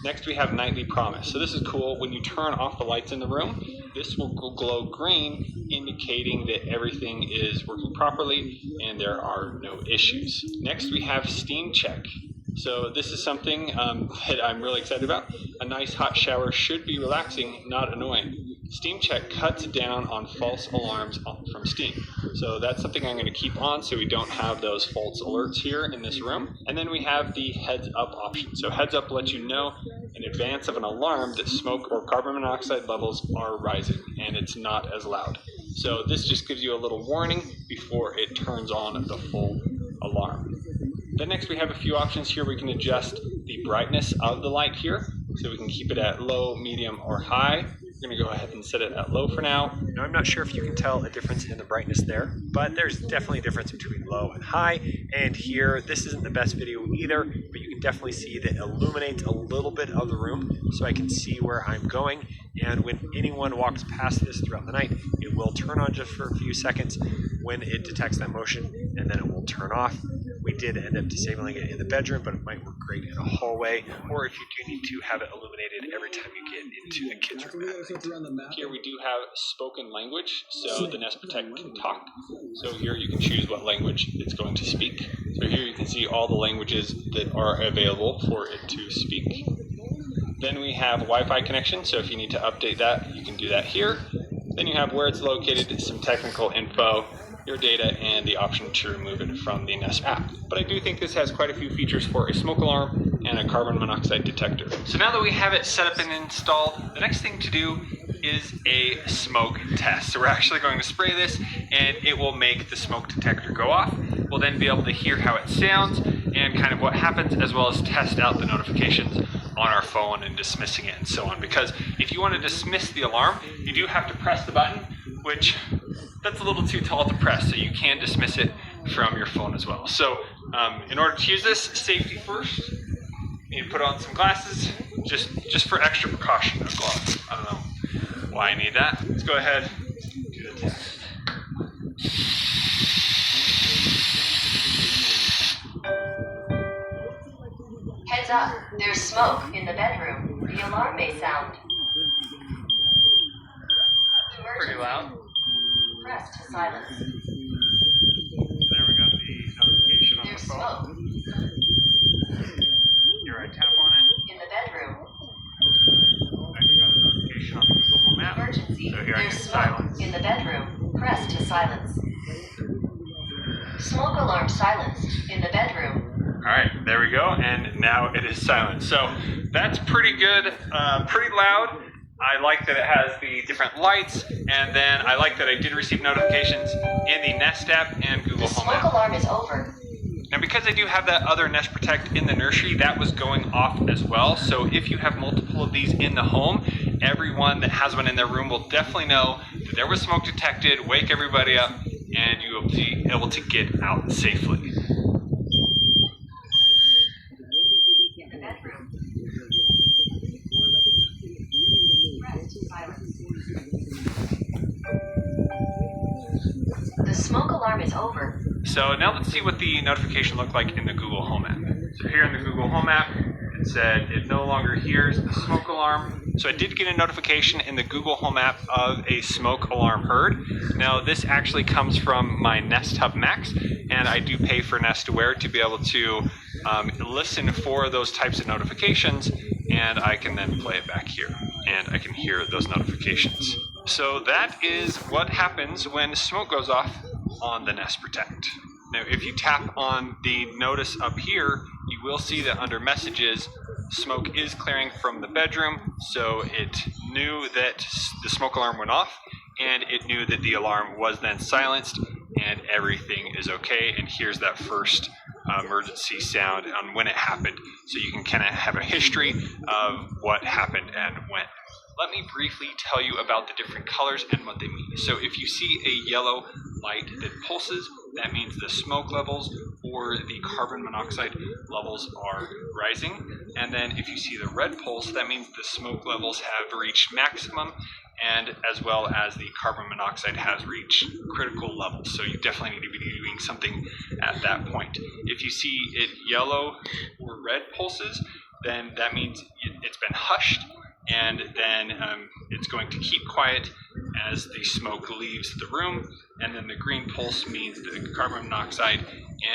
Next we have nightly promise. So this is cool. When you turn off the lights in the room, this will glow green, indicating that everything is working properly and there are no issues. Next we have steam check. So this is something that I'm really excited about. A nice hot shower should be relaxing, not annoying. Steam check cuts down on false alarms from steam. So that's something I'm going to keep on so we don't have those false alerts here in this room. And then we have the heads up option. So heads up lets you know in advance of an alarm that smoke or carbon monoxide levels are rising and it's not as loud. So this just gives you a little warning before it turns on the full alarm. Then next we have a few options here. We can adjust the brightness of the light here. So we can keep it at low, medium, or high. We're going to go ahead and set it at low for now. Now, I'm not sure if you can tell a difference in the brightness there, but there's definitely a difference between low and high. And here, this isn't the best video either, but you can definitely see that it illuminates a little bit of the room so I can see where I'm going. And when anyone walks past this throughout the night, it will turn on just for a few seconds when it detects that motion, and then it will turn off. We did end up disabling it in the bedroom, but it might work great in a hallway, or if you do need to have it illuminated every time you get into the kids' room. Here we do have spoken language, so the Nest Protect can talk. So here you can choose what language it's going to speak. So here you can see all the languages that are available for it to speak. Then we have Wi-Fi connection, so if you need to update that, you can do that here. Then you have where it's located, some technical info, your data, and the option to remove it from the Nest app. But I do think this has quite a few features for a smoke alarm and a carbon monoxide detector. So now that we have it set up and installed, the next thing to do is a smoke test. So we're actually going to spray this and it will make the smoke detector go off. We'll then be able to hear how it sounds and kind of what happens, as well as test out the notifications on our phone and dismissing it and so on. Because if you want to dismiss the alarm, you do have to press the button, which that's a little too tall to press, so you can dismiss it from your phone as well. So in order to use this, safety first, you need to put on some glasses, just for extra precaution, no gloves. I don't know why I need that. Let's go ahead and do the test. Heads up, there's smoke in the bedroom. The alarm may sound. Pretty loud. Press to silence. There we got the notification on There's the phone. smoke Here I tap on it. in the bedroom. I got a notification on the Google Home app. Emergency. So here I There's can smoke silence. in the bedroom. Press to silence. Smoke alarm silenced in the bedroom. Alright, there we go, and now it is silent. So that's pretty good, pretty loud. I like that it has the different lights, and then I like that I did receive notifications in the Nest app and Google The Home smoke app. alarm is over. And because I do have that other Nest Protect in the nursery, that was going off as well. So if you have multiple of these in the home, everyone that has one in their room will definitely know that there was smoke detected, wake everybody up, and you will be able to get out safely. alarm is over. So now let's see what the notification looked like in the Google Home app. So here in the Google Home app, it said it no longer hears the smoke alarm. So I did get a notification in the Google Home app of a smoke alarm heard. Now this actually comes from my Nest Hub Max, and I do pay for Nest Aware to be able to listen for those types of notifications, and I can then play it back here, and I can hear those notifications. So that is what happens when smoke goes off on the Nest Protect. Now if you tap on the notice up here, you will see that under messages, smoke is clearing from the bedroom, so it knew that the smoke alarm went off, and it knew that the alarm was then silenced, and everything is okay. And here's that first emergency sound on when it happened, so you can kind of have a history of what happened and when. Let me briefly tell you about the different colors and what they mean. So if you see a yellow light that pulses, that means the smoke levels or the carbon monoxide levels are rising. And then if you see the red pulse, that means the smoke levels have reached maximum, and as well as the carbon monoxide has reached critical levels. So you definitely need to be doing something at that point. If you see it yellow or red pulses, then that means it's been hushed, and then it's going to keep quiet as the smoke leaves the room. And then the green pulse means that the carbon monoxide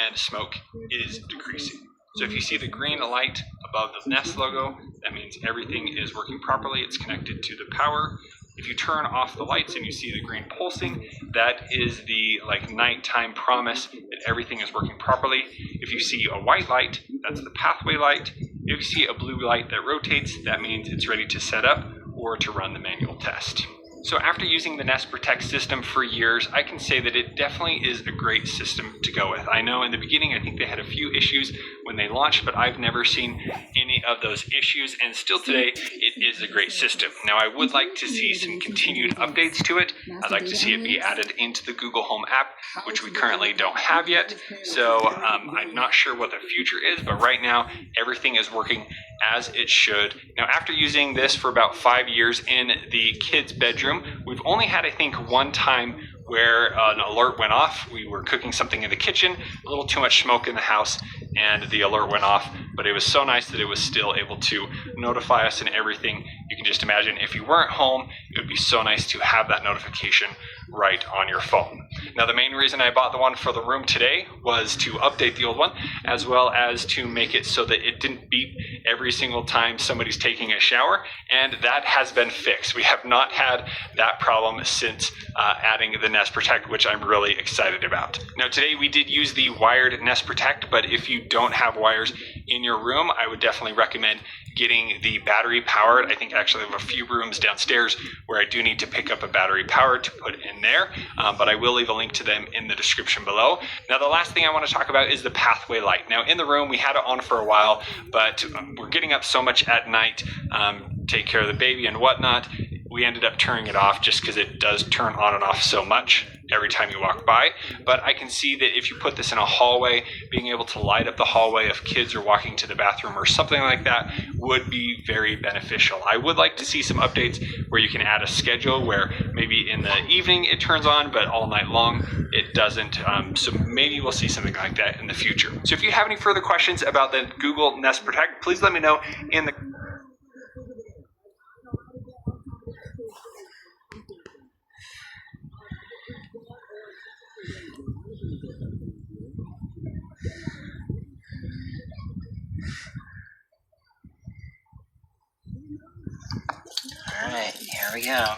and smoke is decreasing. So if you see the green light above the Nest logo, that means everything is working properly. It's connected to the power. If you turn off the lights and you see the green pulsing, that is the nighttime promise that everything is working properly. If you see a white light, that's the pathway light. If you see a blue light that rotates, that means it's ready to set up or to run the manual test. So after using the Nest Protect system for years, I can say that it definitely is a great system to go with. I know in the beginning, I think they had a few issues when they launched, but I've never seen any of those issues, and still today, it is a great system. Now, I would like to see some continued updates to it. I'd like to see it be added into the Google Home app, which we currently don't have yet. So I'm not sure what the future is, but right now, everything is working as it should. Now, after using this for about 5 years in the kids' bedroom, we've only had, I think, one time where an alert went off. We were cooking something in the kitchen, a little too much smoke in the house, and the alert went off. But it was so nice that it was still able to notify us and everything. You can just imagine if you weren't home, it would be so nice to have that notification right on your phone. Now, the main reason I bought the one for the room today was to update the old one, as well as to make it so that it didn't beep every single time somebody's taking a shower, and that has been fixed. We have not had that problem since adding the Nest Protect, which I'm really excited about. Now, today we did use the wired Nest Protect, but if you don't have wires in your room, I would definitely recommend getting the battery powered. I think actually I have a few rooms downstairs where I do need to pick up a battery power to put in there, but I will leave a link to them in the description below. Now, the last thing I want to talk about is the pathway light. Now, in the room, we had it on for a while, but we're getting up so much at night, take care of the baby and whatnot, we ended up turning it off just because it does turn on and off so much every time you walk by. But I can see that if you put this in a hallway, being able to light up the hallway if kids are walking to the bathroom or something like that would be very beneficial. I would like to see some updates where you can add a schedule where maybe in the evening it turns on, but all night long it doesn't. So maybe we'll see something like that in the future. So if you have any further questions about the Google Nest Protect, please let me know in the Alright, here we go.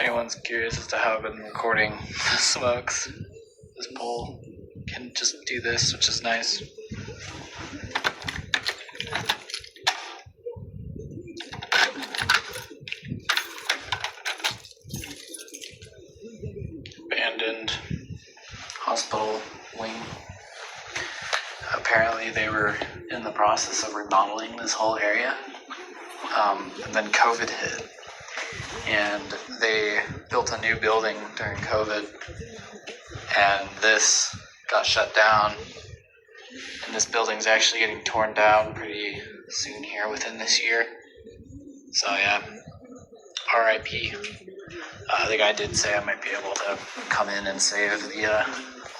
anyone's curious as to how I've been recording the smokes, this pole can just do this, which is nice. Abandoned hospital wing. Apparently they were in the process of remodeling this whole area, and then COVID hit, and they built a new building during COVID, and this got shut down, and this building's actually getting torn down pretty soon here within this year. So yeah, RIP. The guy did say I might be able to come in and save the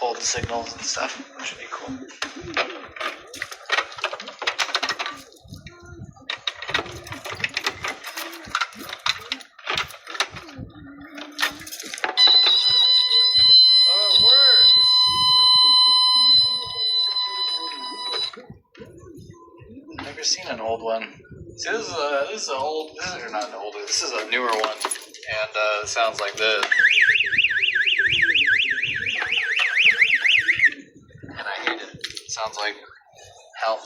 old signals and stuff, which would be cool. Never seen an old one. See, this is an old. This is not an older. This is a newer one, and it sounds like this. And I hate it. It sounds like hell.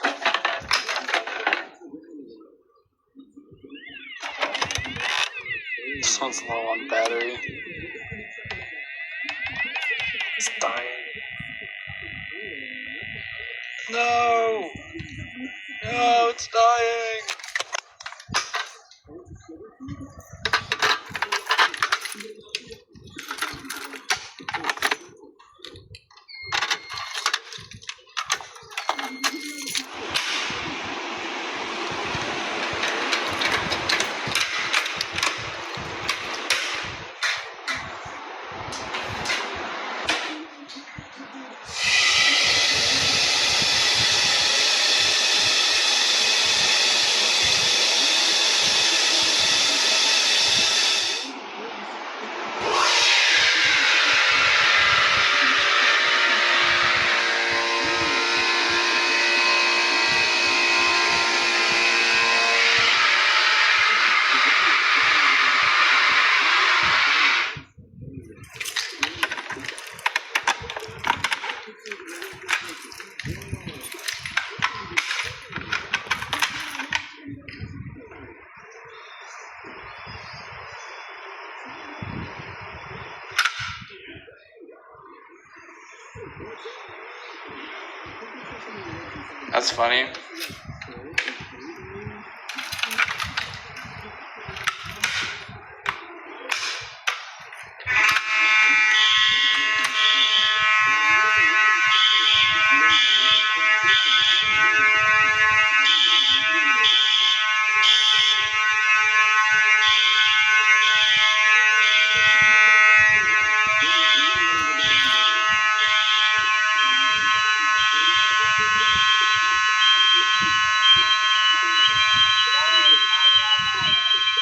This one's low on battery. It's dying. No! No, it's dying! That's funny.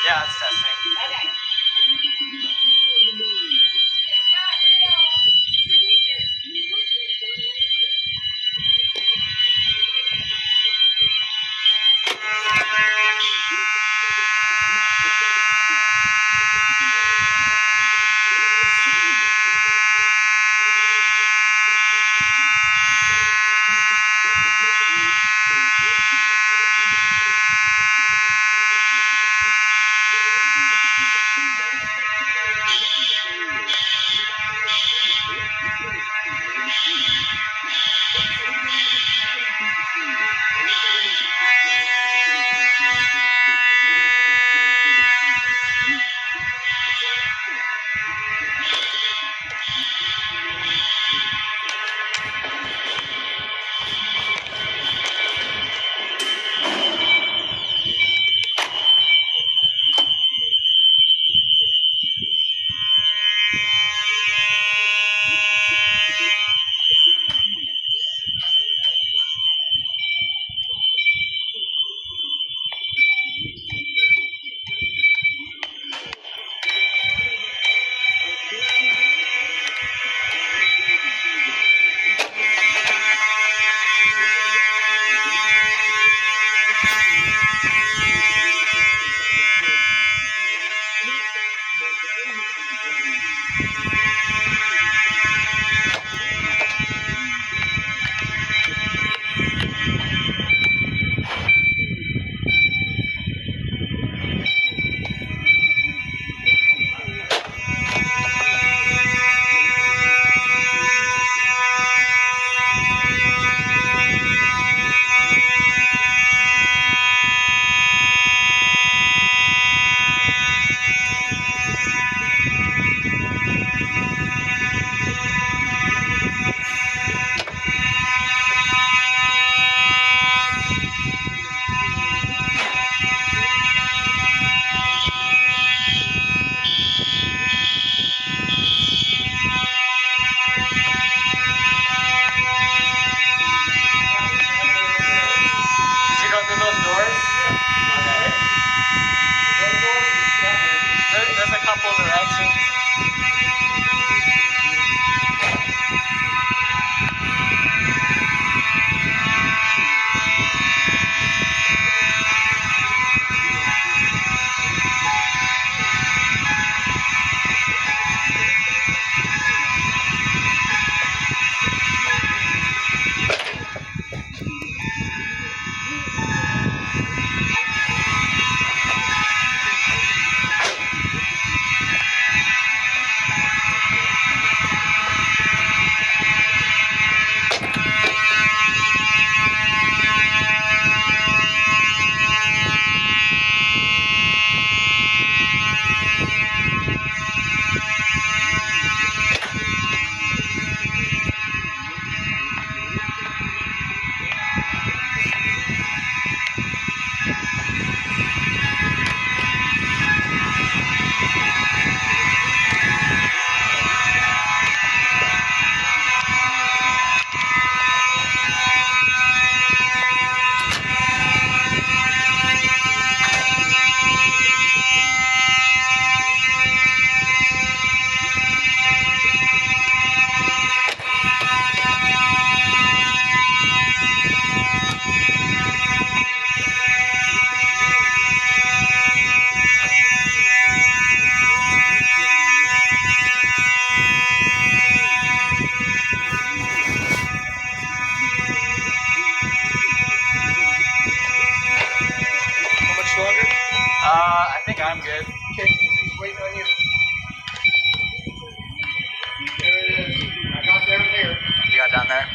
Yeah, it's testing. Okay.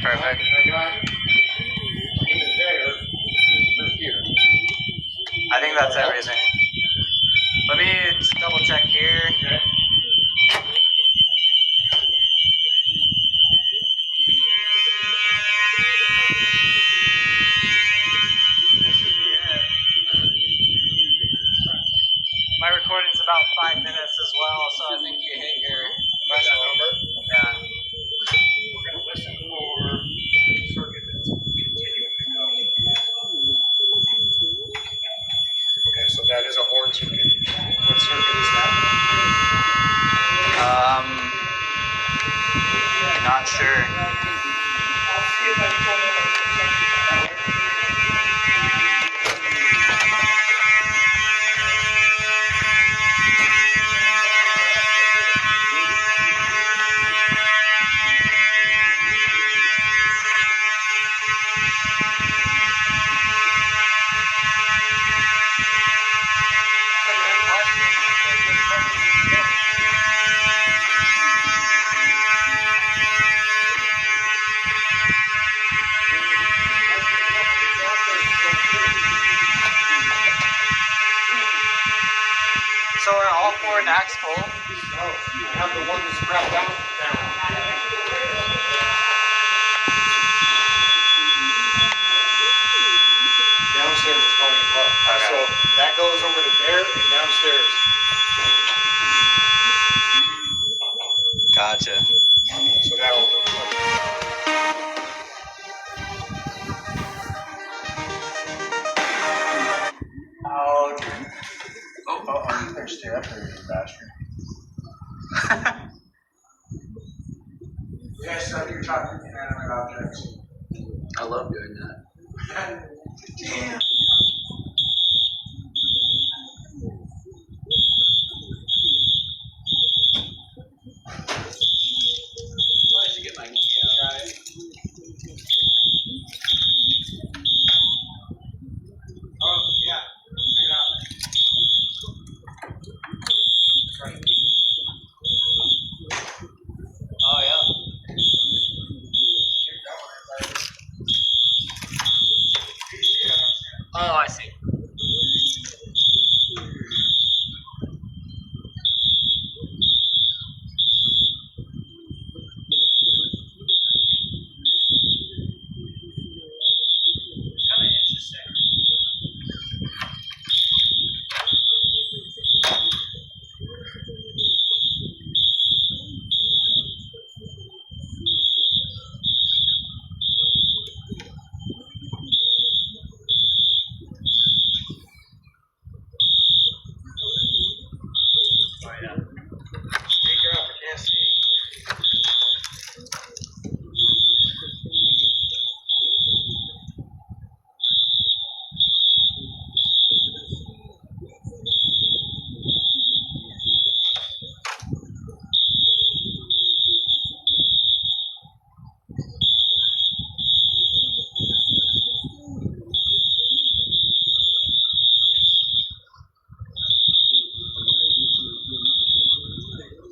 Perfect. I got either there or here. I think that's everything. Let me just double check here. Okay. That should be it. My recording's about 5 minutes as well, so I think you hit your threshold. Yeah. We're going to listen for the circuit that's continuing to go. Okay, so that is a horn circuit. What circuit is that? Not sure. I'll see if I can pull it up. So are all 4 NACs full? No, I have the one that's wrapped down. Downstairs is going as well. Okay. So that goes over to there and downstairs. Gotcha. So that'll. Oh, Oh, I'm thirsty. I'm thirsty, bastard. You guys start your talking inanimate objects. I love doing that. Damn. I should get my key out, guys. Oh, yeah. Check it out. Oh, yeah. Oh, I see. Kind of interesting. Oh, yeah. Speaker up. I can't see.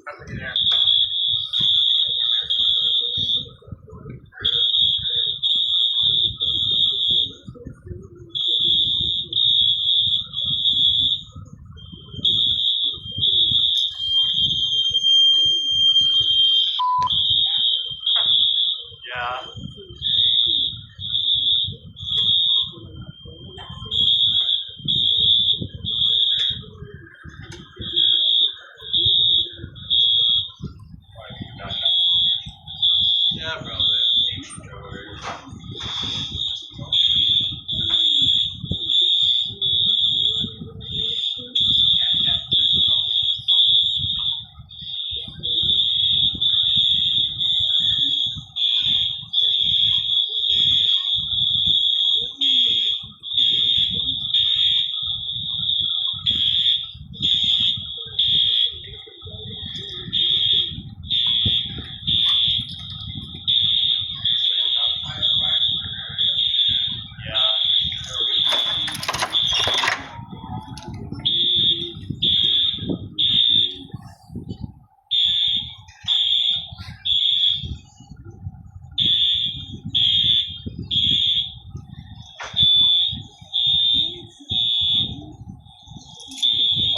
Nothing in there. Yeah. Yeah, probably. Yeah.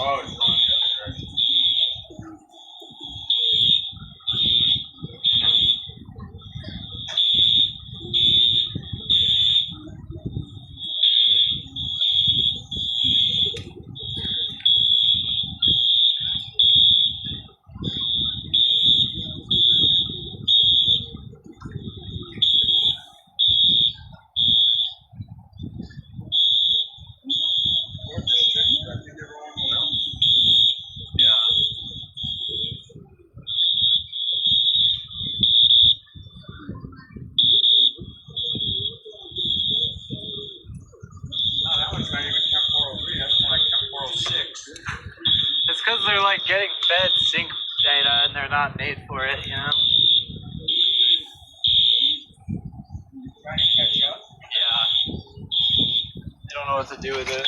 Oh, it's on. That's right. It's because they're like getting fed sync data and they're not made for it, you know? Trying to catch up. Yeah. They don't know what to do with it.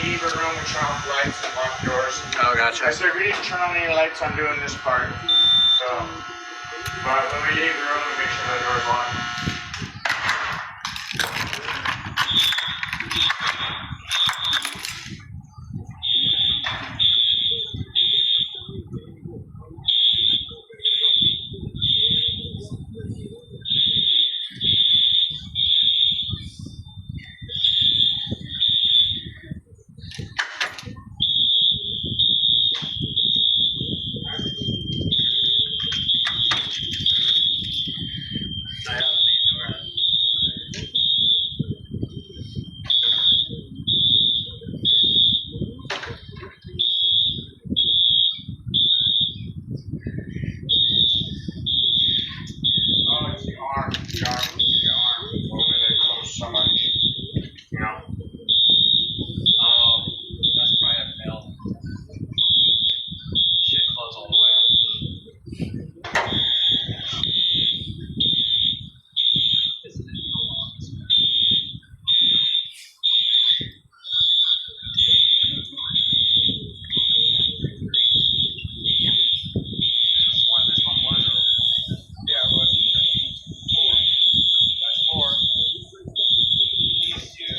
leave a room and turn off lights and lock doors. Oh, gotcha. I said we didn't turn on any lights on doing this part. So, but when we leave the room, we make sure the door's locked. Oh, it's the arm. The arm. Over there close so much. You know? That's probably a fail. Should close all the way. This one was open. Yeah, it was. 4. That's 4. These two.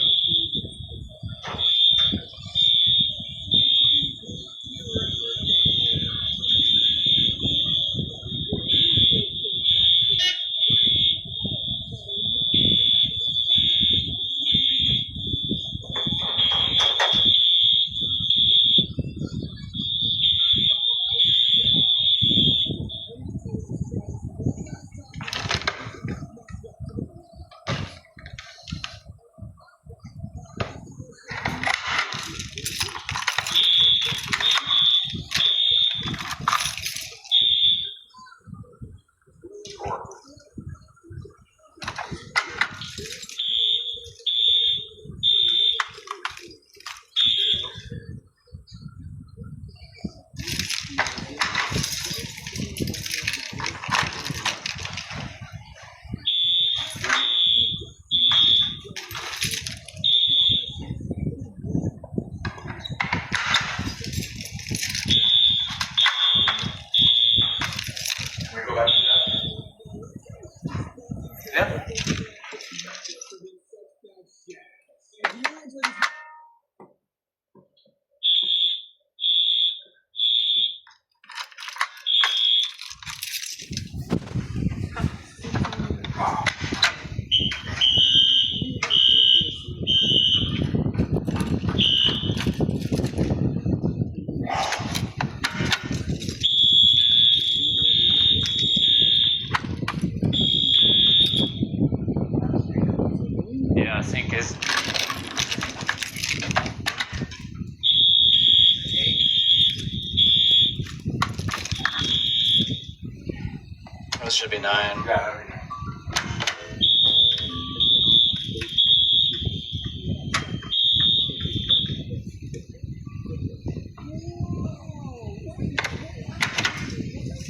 Can we go back to that? Yep. Yeah, sink is. This should be 9. Yeah.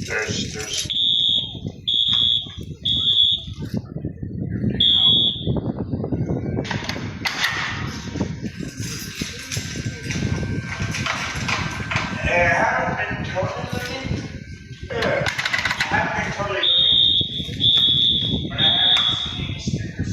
There's. I haven't been totally looking. I haven't been totally looking. But I haven't seen any stickers.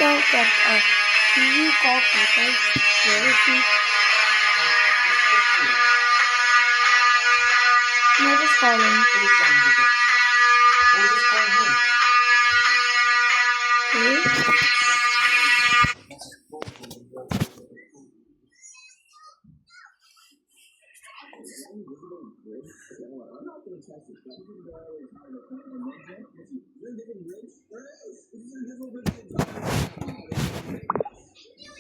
don't get can you call people? Where is he? No, just call him. Okay.